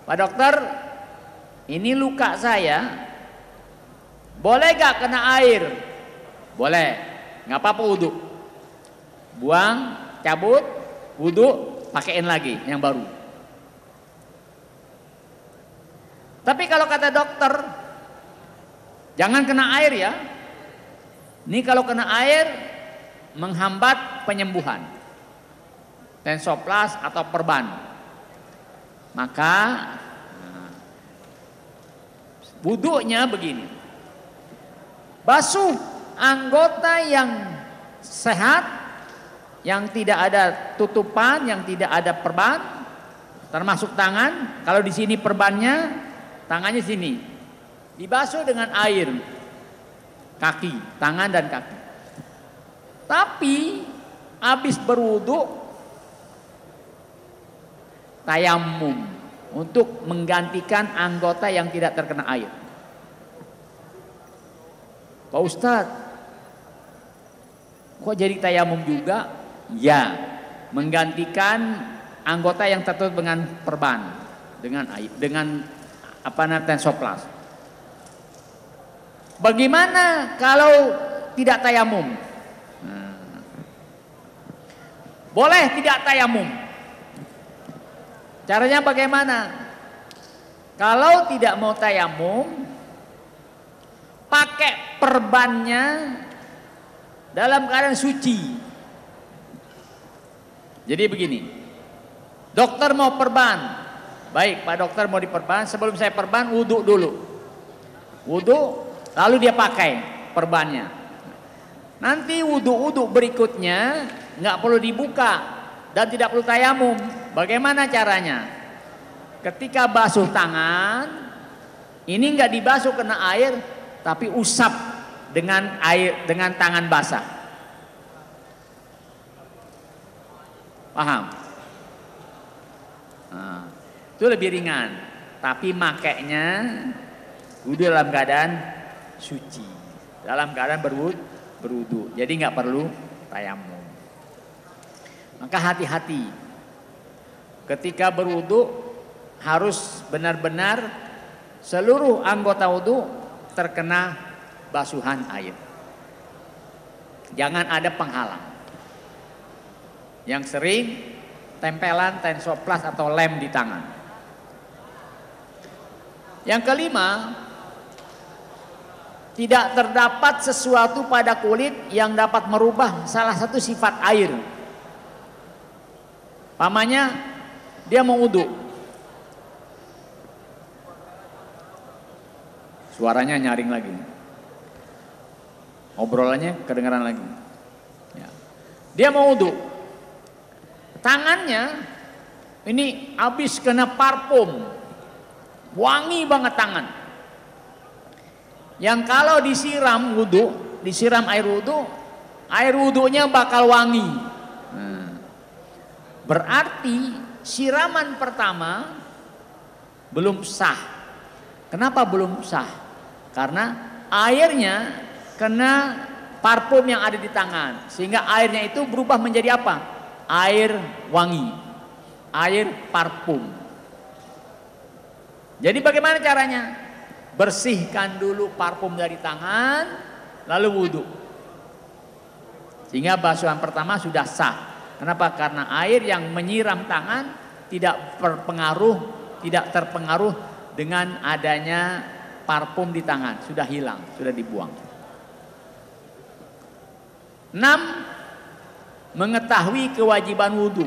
Pak dokter, ini luka saya, boleh gak kena air? Boleh, nggak apa-apa wudhu. Buang, cabut, wudhu, pakein lagi yang baru. Tapi kalau kata dokter, jangan kena air ya. Ini kalau kena air menghambat penyembuhan. Tensoplas atau perban. Maka wudhunya begini. Basuh anggota yang sehat, yang tidak ada tutupan, yang tidak ada perban, termasuk tangan. Kalau di sini perbannya, tangannya sini. Dibasuh dengan air. Kaki, tangan dan kaki. Tapi habis berwudu tayamum untuk menggantikan anggota yang tidak terkena air. Pak Ustadz, kok jadi tayamum juga? Ya, menggantikan anggota yang tertutup dengan perban, dengan air, dengan Tensoplas. Bagaimana kalau tidak tayamum? Boleh tidak tayamum. Caranya bagaimana? Kalau tidak mau tayamum, pakai perbannya dalam keadaan suci. Jadi begini, dokter mau perban. Baik, Pak dokter mau diperban, sebelum saya perban wudhu dulu. Wudhu, lalu dia pakai perbannya. Nanti wudhu berikutnya nggak perlu dibuka dan tidak perlu tayamum. Bagaimana caranya? Ketika basuh tangan, ini nggak dibasuh kena air, tapi usap dengan air, dengan tangan basah. Paham? Nah, itu lebih ringan, tapi makainya wudhu dalam keadaan suci, dalam keadaan berwudhu. Jadi nggak perlu tayamum. Maka hati-hati ketika berwudhu, harus benar-benar seluruh anggota wudhu terkena basuhan air. Jangan ada penghalang. Yang sering tempelan Tensoplas atau lem di tangan. Yang kelima, tidak terdapat sesuatu pada kulit yang dapat merubah salah satu sifat air. Pamannya dia mau wudhu, suaranya nyaring lagi, obrolannya kedengaran lagi. Ya. Dia mau wudhu, tangannya ini habis kena parfum, wangi banget tangan. Yang kalau disiram wudhu, disiram air wudhunya bakal wangi. Berarti siraman pertama belum sah. Kenapa belum sah? Karena airnya kena parfum yang ada di tangan, sehingga airnya itu berubah menjadi apa? Air wangi, air parfum. Jadi bagaimana caranya? Bersihkan dulu parfum dari tangan, lalu wudhu. Sehingga basuhan pertama sudah sah. Kenapa? Karena air yang menyiram tangan tidak terpengaruh dengan adanya parfum di tangan. Sudah hilang, sudah dibuang. 6. Mengetahui kewajiban wudhu.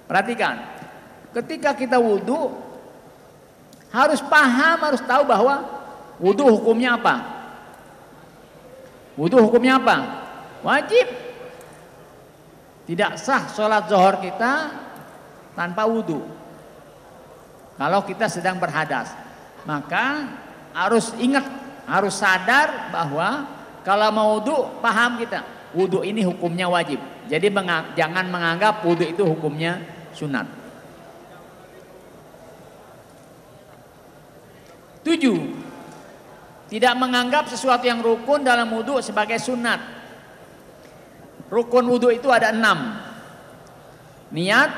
Perhatikan, ketika kita wudhu harus paham, harus tahu bahwa wudhu hukumnya apa. Wudhu hukumnya apa? Wajib. Tidak sah sholat zuhur kita tanpa wudhu. Kalau kita sedang berhadas, maka harus ingat, harus sadar bahwa kalau mau wudhu, paham kita, wudhu ini hukumnya wajib. Jadi jangan menganggap wudhu itu hukumnya sunat. 7. Tidak menganggap sesuatu yang rukun dalam wudhu sebagai sunat. Rukun wudhu itu ada 6. Niat,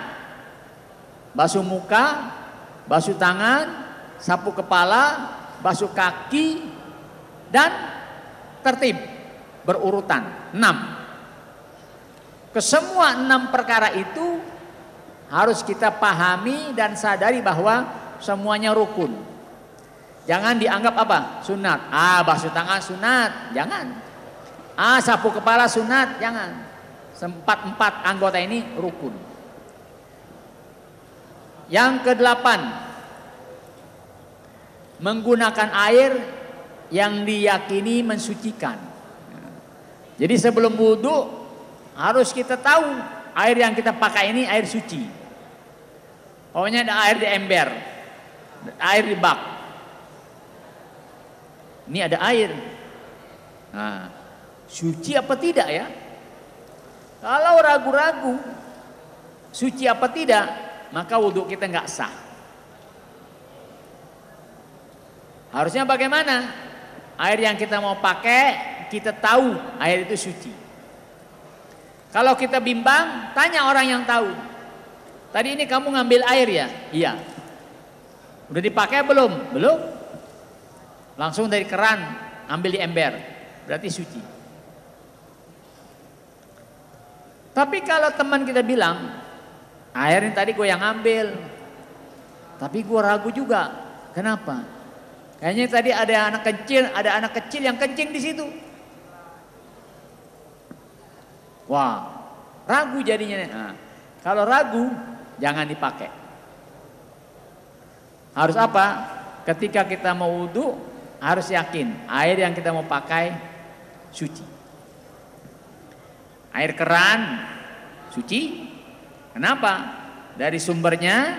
basuh muka, basuh tangan, sapu kepala, basuh kaki, dan tertib berurutan. 6. Kesemua 6 perkara itu harus kita pahami dan sadari bahwa semuanya rukun. Jangan dianggap apa? Sunat. Basuh tangan sunat, jangan. Sapu kepala sunat, jangan. Empat anggota ini rukun. Yang ke-8, menggunakan air yang diyakini mensucikan. Jadi sebelum wudhu harus kita tahu air yang kita pakai ini air suci. Pokoknya ada air di ember, air di bak. Ini ada air. Nah, suci apa tidak ya? Kalau ragu-ragu suci apa tidak, maka wudhu kita nggak sah. Harusnya bagaimana? Air yang kita mau pakai, kita tahu air itu suci. Kalau kita bimbang, tanya orang yang tahu. Tadi ini kamu ngambil air ya? Iya. Udah dipakai belum? Belum. Langsung dari keran, ambil di ember. Berarti suci. Tapi kalau teman kita bilang, air ini tadi gue yang ambil. Tapi gue ragu juga. Kenapa? Kayaknya tadi ada anak kecil yang kencing di situ. Wah, ragu jadinya. Nah, kalau ragu, jangan dipakai. Harus apa? Ketika kita mau wudhu, harus yakin air yang kita mau pakai suci. Air keran suci. Kenapa? Dari sumbernya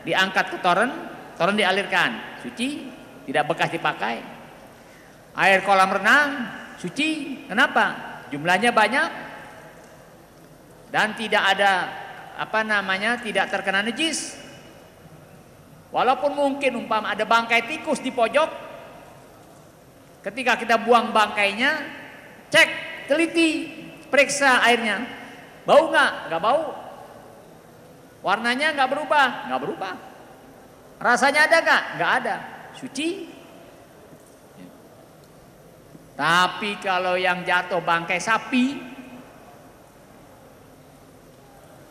diangkat ke toren dialirkan, suci, tidak bekas dipakai. Air kolam renang suci. Kenapa? Jumlahnya banyak dan tidak ada tidak terkena najis. Walaupun mungkin umpama ada bangkai tikus di pojok, ketika kita buang bangkainya, cek, teliti, periksa airnya, bau nggak? Nggak bau. Warnanya nggak berubah? Nggak berubah. Rasanya ada nggak? Nggak ada. Suci. Tapi kalau yang jatuh bangkai sapi,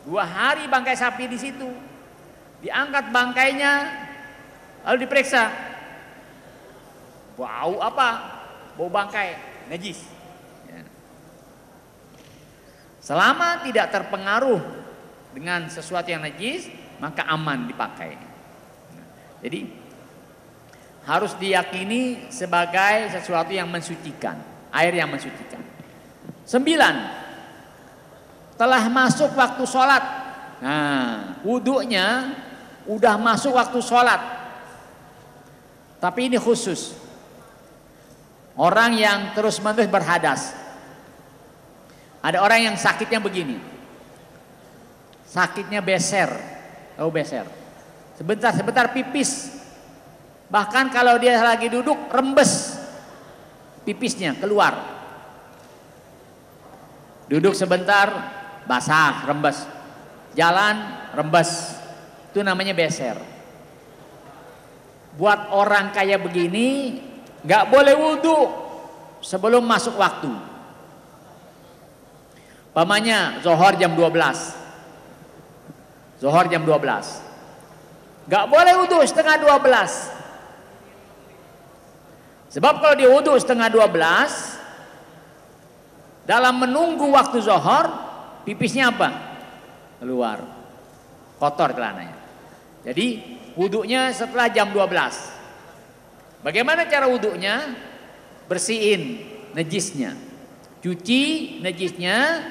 2 hari bangkai sapi di situ, diangkat bangkainya, lalu diperiksa, bau apa? Bau bangkai, najis. Selama tidak terpengaruh dengan sesuatu yang najis, maka aman dipakai. Jadi harus diyakini sebagai sesuatu yang mensucikan, air yang mensucikan. 9. Telah masuk waktu sholat. Nah, wudhunya udah masuk waktu sholat. Tapi ini khusus orang yang terus-menerus berhadas. Ada orang yang sakitnya begini, sakitnya beser, tahu beser, sebentar pipis. Bahkan kalau dia lagi duduk, rembes pipisnya keluar. Duduk sebentar, basah, rembes. Jalan, rembes. Itu namanya beser. Buat orang kayak begini, nggak boleh wudhu sebelum masuk waktu. Pamannya zohor jam 12. Zohor jam 12. Nggak boleh wudhu setengah 12. Sebab kalau dia wudhu setengah 12, dalam menunggu waktu zohor, pipisnya apa? Keluar. Kotor celananya. Jadi wudhunya setelah jam 12. Bagaimana cara wudhunya? Bersihin najisnya. Cuci najisnya.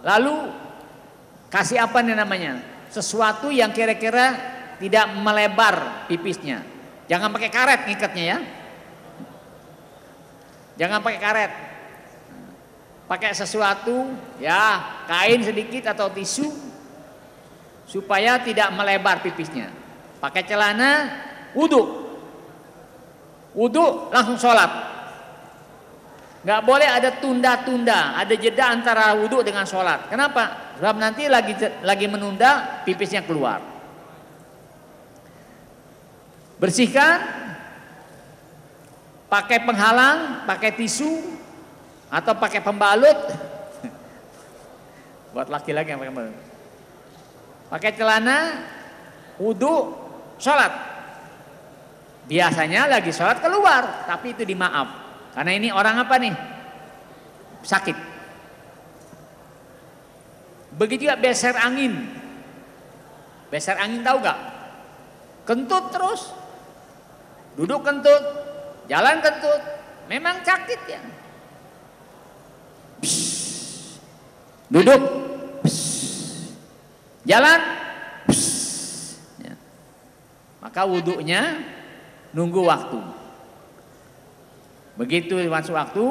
Lalu kasih apa nih namanya? Sesuatu yang kira-kira tidak melebar pipisnya. Jangan pakai karet ngikatnya ya. Jangan pakai karet. pakai sesuatu, ya kain sedikit atau tisu supaya tidak melebar pipisnya. Pakai celana, wudhu langsung sholat. Nggak boleh ada tunda-tunda, ada jeda antara wudhu dengan sholat. Kenapa? Sebab nanti lagi menunda, pipisnya keluar. Bersihkan, pakai penghalang, pakai tisu, atau pakai pembalut. Buat laki-laki yang pakai pembalut. Pakai celana, wudhu, sholat. Biasanya lagi sholat keluar, tapi itu dimaaf. Karena ini orang apa nih? Sakit. Begitu juga beser angin. Beser angin tahu gak? Kentut terus. Duduk kentut, jalan kentut. Memang sakit ya. Psst. Duduk. Psst. Jalan. Psst. Ya. Maka wudhunya nunggu waktu. Begitu masuk waktu,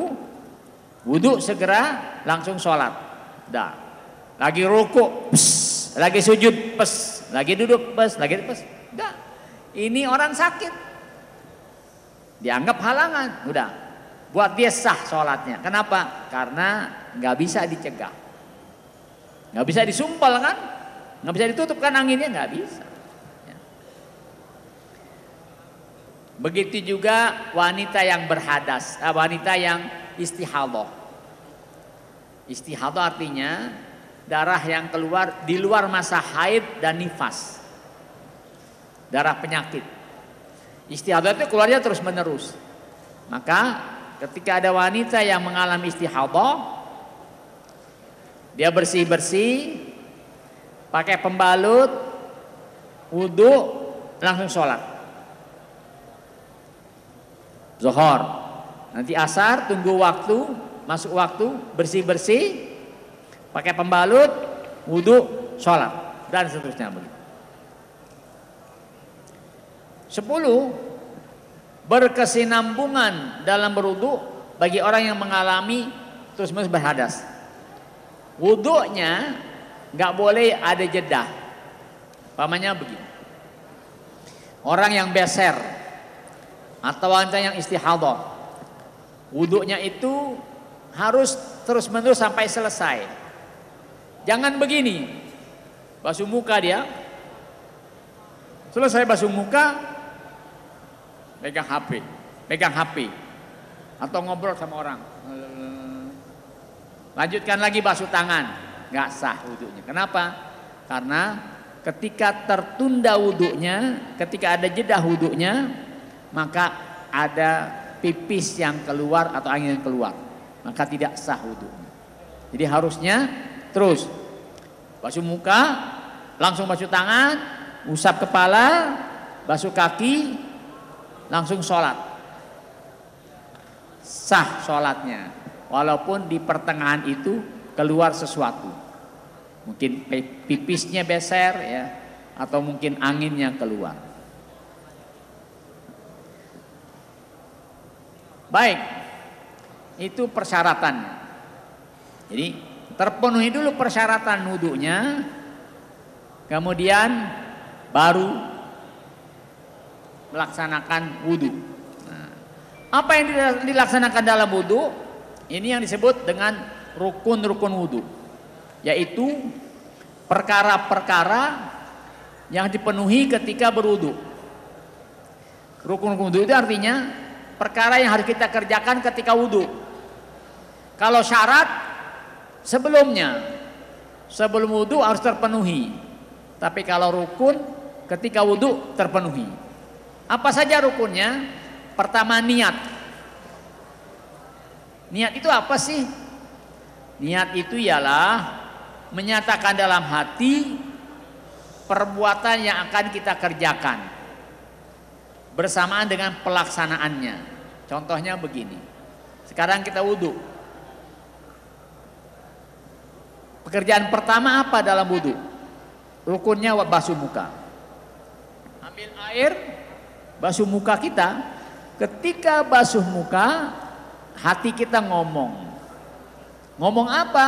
wudhu segera langsung sholat. Dah. Lagi ruku, pss. Lagi sujud, pes. Lagi duduk, pes. Lagi pes. Dah. Ini orang sakit. Dianggap halangan. Udah. Buat dia sah sholatnya. Kenapa? Karena nggak bisa dicegah. Nggak bisa disumpal kan? Nggak bisa ditutup kan anginnya? Nggak bisa. Begitu juga wanita yang berhadas, wanita yang istihadah. Istihadah artinya darah yang keluar di luar masa haid dan nifas. Darah penyakit. Istihadah itu keluarnya terus menerus. Maka ketika ada wanita yang mengalami istihadah, dia bersih-bersih, pakai pembalut, wudhu, langsung sholat. Zuhur, nanti asar tunggu waktu, masuk waktu, bersih-bersih, pakai pembalut, wudhu, sholat, dan seterusnya begitu. 10. Berkesinambungan dalam berwudhu bagi orang yang mengalami terus-menerus berhadas. Wudhunya nggak boleh ada jeda. Pamannya begini. Orang yang beser atau wanita yang istihadah, wudhunya itu harus terus-menerus sampai selesai. Jangan begini, basuh muka dia, selesai basuh muka, pegang HP, atau ngobrol sama orang. Lanjutkan lagi basuh tangan, nggak sah wudhunya. Kenapa? Karena ketika tertunda wudhunya, ketika ada jeda wudhunya, maka ada pipis yang keluar atau angin yang keluar, maka tidak sah wudhunya. Jadi harusnya terus basuh muka, langsung basuh tangan, usap kepala, basuh kaki, langsung sholat. Sah sholatnya, walaupun di pertengahan itu keluar sesuatu, mungkin pipisnya beser ya, atau mungkin anginnya keluar. Baik, itu persyaratannya. Jadi terpenuhi dulu persyaratan wudhunya, kemudian baru melaksanakan wudhu. Nah, apa yang dilaksanakan dalam wudhu? Ini yang disebut dengan rukun-rukun wudhu, yaitu perkara-perkara yang dipenuhi ketika berwudhu. Rukun-rukun wudhu itu artinya perkara yang harus kita kerjakan ketika wudhu. Kalau syarat sebelum wudhu harus terpenuhi. Tapi kalau rukun ketika wudhu terpenuhi. Apa saja rukunnya? Pertama, niat. Niat itu apa sih? Niat itu ialah menyatakan dalam hati perbuatan yang akan kita kerjakan bersamaan dengan pelaksanaannya. Contohnya begini. Sekarang kita wudhu. Pekerjaan pertama apa dalam wudhu? Rukunnya basuh muka. Ambil air, basuh muka kita. Ketika basuh muka, hati kita ngomong. Ngomong apa?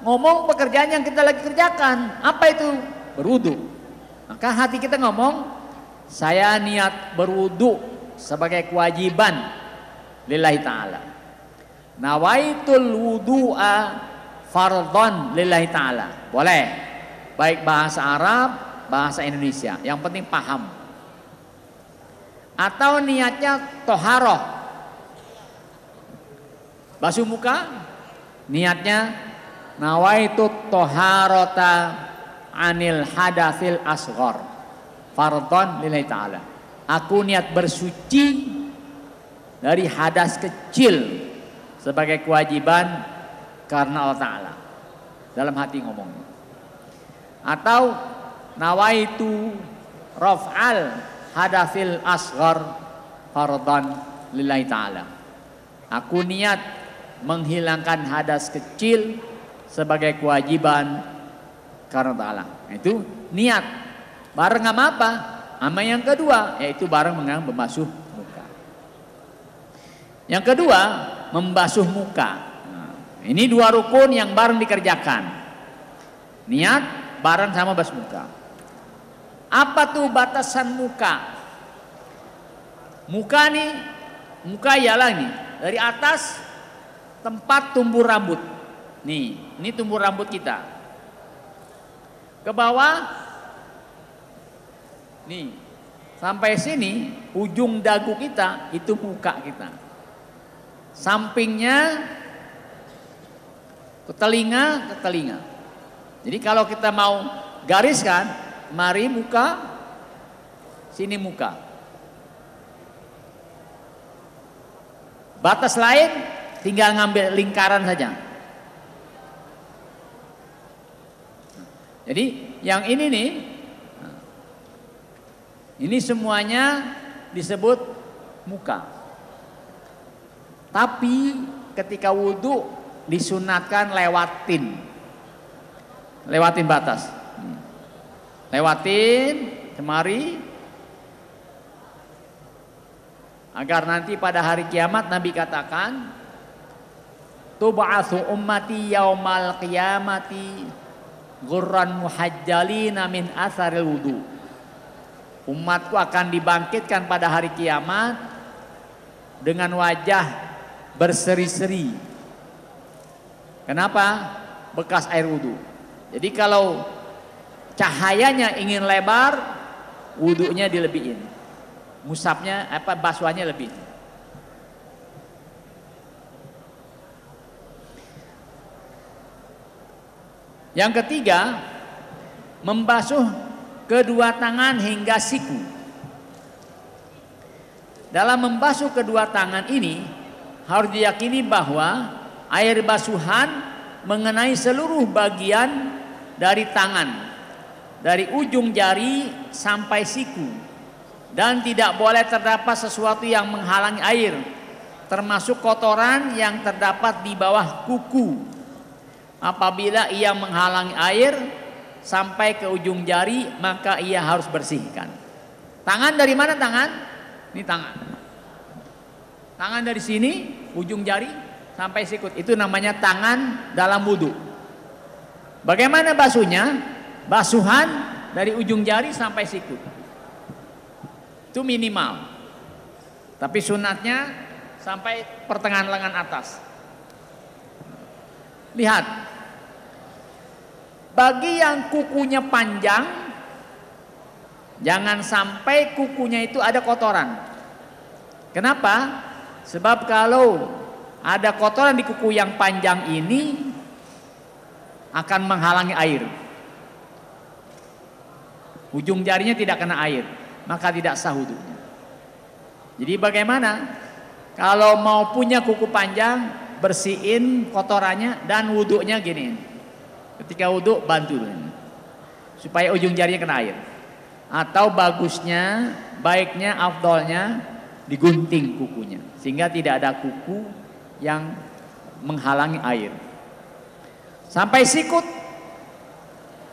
Ngomong pekerjaan yang kita lagi kerjakan. Apa itu? Berwudu. Maka hati kita ngomong, saya niat berwudu sebagai kewajiban lillahi ta'ala. Nawaitul wudu'a fardhon lillahi ta'ala. Boleh. Baik bahasa Arab, bahasa Indonesia. Yang penting paham. Atau niatnya toharoh, basuh muka, niatnya nawaitu toharota anil hadasil asghar fardhon lillahi ta'ala. Aku niat bersuci dari hadas kecil sebagai kewajiban karena Allah Ta'ala. Dalam hati ngomong. Atau nawaitu raf'al hadasil asghar fardhan lillahi ta'ala. Aku niat menghilangkan hadas kecil sebagai kewajiban karena ta'ala. Itu niat. Bareng sama apa? Sama yang kedua, yaitu bareng dengan membasuh muka. Yang kedua, membasuh muka. Nah, ini dua rukun yang bareng dikerjakan. Niat bareng sama basuh muka. Apa tuh batasan muka? Muka nih, muka ialah nih, dari atas tempat tumbuh rambut. Nih, ini tumbuh rambut kita. Ke bawah, nih, sampai sini, ujung dagu kita, itu muka kita. Sampingnya, ke telinga. Jadi kalau kita mau gariskan, mari muka, sini muka. Batas lain tinggal ngambil lingkaran saja. Jadi yang ini nih, ini semuanya disebut muka. Tapi ketika wudhu disunatkan lewatin batas. Lewatin kemari agar nanti pada hari kiamat Nabi katakan tub'atsu ummati yaumal qiyamati ghurran muhajjalina min atharil wudu. Umatku akan dibangkitkan pada hari kiamat dengan wajah berseri-seri. Kenapa? Bekas air wudu. Jadi kalau cahayanya ingin lebar, wudunya dilebihin, musabnya basuhannya lebih. Yang ketiga, membasuh kedua tangan hingga siku. Dalam membasuh kedua tangan ini harus diyakini bahwa air basuhan mengenai seluruh bagian dari tangan, dari ujung jari sampai siku, dan tidak boleh terdapat sesuatu yang menghalangi air, termasuk kotoran yang terdapat di bawah kuku. Apabila ia menghalangi air sampai ke ujung jari, maka ia harus bersihkan. Tangan dari mana tangan? Ini tangan. Tangan dari sini, ujung jari sampai sikut. Itu namanya tangan dalam wudu. Bagaimana basuhnya? Basuhan dari ujung jari sampai sikut. Itu minimal. Tapi sunatnya sampai pertengahan lengan atas. Lihat. Bagi yang kukunya panjang, jangan sampai kukunya itu ada kotoran. Kenapa? Sebab kalau ada kotoran di kuku yang panjang ini akan menghalangi air. Ujung jarinya tidak kena air, maka tidak sah wudunya. Jadi bagaimana? Kalau mau punya kuku panjang, bersihin kotorannya dan wudunya gini. Ketika wudhu bantu supaya ujung jarinya kena air. Atau bagusnya, baiknya, afdolnya digunting kukunya sehingga tidak ada kuku yang menghalangi air. Sampai sikut,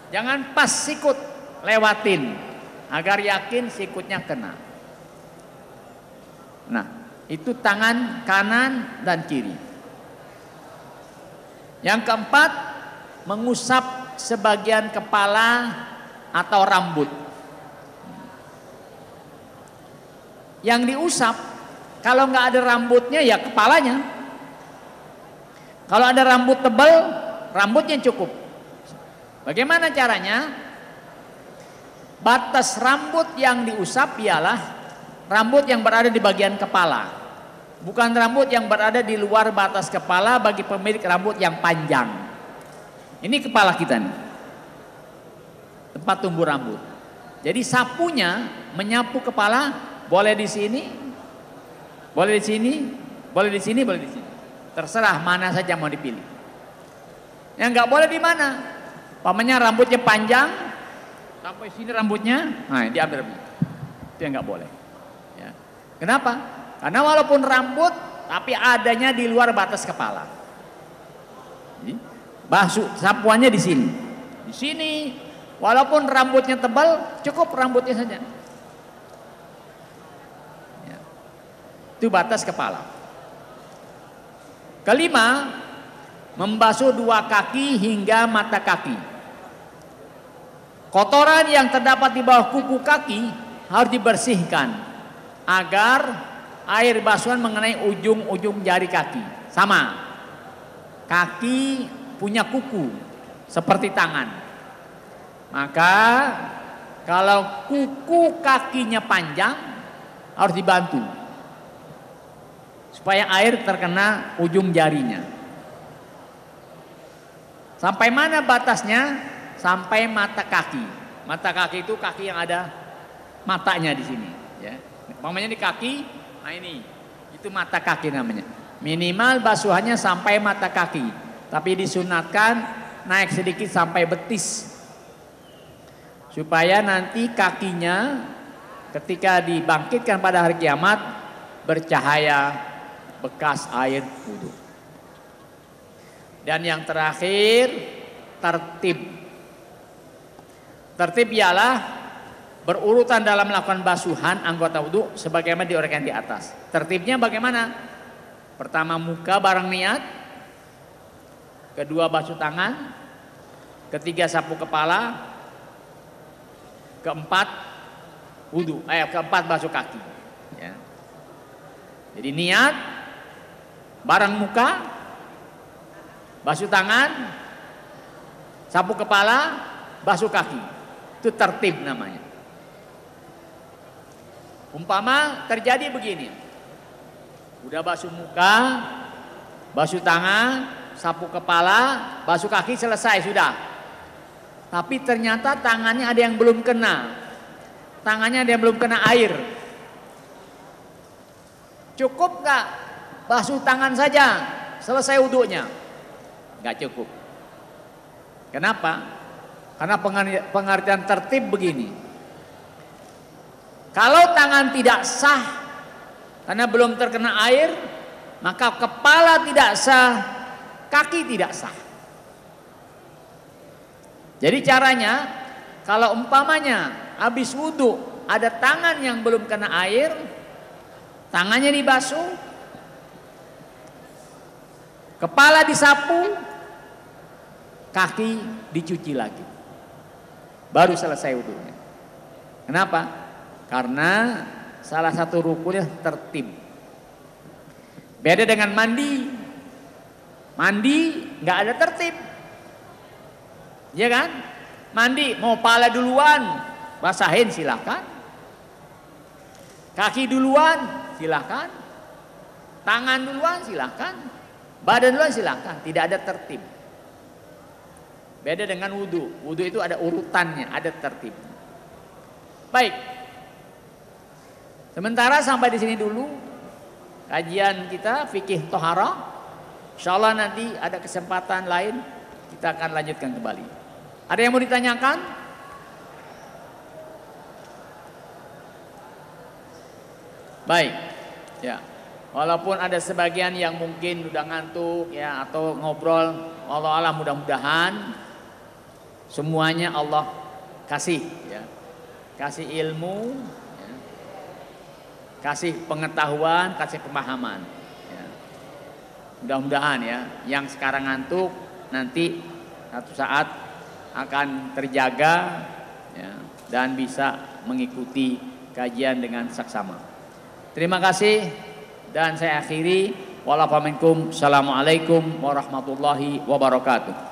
jangan pas sikut, lewatin agar yakin sikutnya kena. Nah, itu tangan kanan dan kiri. Yang keempat, mengusap sebagian kepala atau rambut. Yang diusap, kalau nggak ada rambutnya ya kepalanya. Kalau ada rambut tebal, rambutnya cukup. Bagaimana caranya? Batas rambut yang diusap ialah rambut yang berada di bagian kepala, bukan rambut yang berada di luar batas kepala bagi pemilik rambut yang panjang. Ini kepala kita nih, tempat tumbuh rambut. Jadi sapunya menyapu kepala boleh di sini, boleh di sini, boleh di sini, boleh di sini. Terserah mana saja mau dipilih. Yang nggak boleh di mana? Pamannya rambutnya panjang sampai sini rambutnya, nah diambil. Itu yang nggak boleh. Ya. Kenapa? Karena walaupun rambut, tapi adanya di luar batas kepala. Jadi, basuh sapuannya di sini, di sini. Walaupun rambutnya tebal, cukup rambutnya saja. Ya. Itu batas kepala. Kelima, membasuh dua kaki hingga mata kaki. Kotoran yang terdapat di bawah kuku kaki harus dibersihkan agar air basuhan mengenai ujung-ujung jari kaki. Sama, kaki punya kuku seperti tangan. Maka kalau kuku kakinya panjang harus dibantu supaya air terkena ujung jarinya. Sampai mana batasnya? Sampai mata kaki. Mata kaki itu kaki yang ada matanya di sini. Ya, namanya di kaki. Nah ini, itu mata kaki namanya. Minimal basuhannya sampai mata kaki, tapi disunatkan naik sedikit sampai betis, supaya nanti kakinya ketika dibangkitkan pada hari kiamat bercahaya bekas air wudhu. Dan yang terakhir, tertib. Tertib ialah berurutan dalam melakukan basuhan anggota wudhu sebagaimana diuraikan di atas. Tertibnya bagaimana? Pertama muka bareng niat, kedua basuh tangan, ketiga sapu kepala, keempat wudhu, keempat basuh kaki. Ya. Jadi niat, bareng muka, basuh tangan, sapu kepala, basuh kaki. Itu tertib namanya. Umpama terjadi begini, udah basuh muka, basuh tangan, sapu kepala, basuh kaki, selesai sudah. Tapi ternyata tangannya ada yang belum kena, tangannya ada yang belum kena air. Cukup gak basuh tangan saja selesai wudhunya? Gak cukup. Kenapa? Karena pengertian tertib begini. Kalau tangan tidak sah karena belum terkena air, maka kepala tidak sah, kaki tidak sah. Jadi caranya, kalau umpamanya habis wudhu ada tangan yang belum kena air, tangannya dibasuh, kepala disapu, kaki dicuci lagi. Baru selesai wudhunya. Kenapa? Karena salah satu rukunnya tertib. Beda dengan mandi. Mandi nggak ada tertib, ya kan? Mandi mau pala duluan, basahin silakan. Kaki duluan, silakan. Tangan duluan, silakan. Badan duluan, silakan. Tidak ada tertib. Beda dengan wudhu. Wudhu itu ada urutannya, ada tertib. Baik. Sementara sampai di sini dulu kajian kita fikih tohara. Insyaallah nanti ada kesempatan lain kita akan lanjutkan kembali. Ada yang mau ditanyakan? Baik. Ya. Walaupun ada sebagian yang mungkin udah ngantuk ya atau ngobrol, Allah mudah-mudahan semuanya Allah kasih ya. Kasih ilmu ya. Kasih pengetahuan, kasih pemahaman ya. Mudah-mudahan ya, yang sekarang ngantuk nanti satu saat akan terjaga ya, dan bisa mengikuti kajian dengan saksama. Terima kasih dan saya akhiri. Assalamualaikum warahmatullahi wabarakatuh.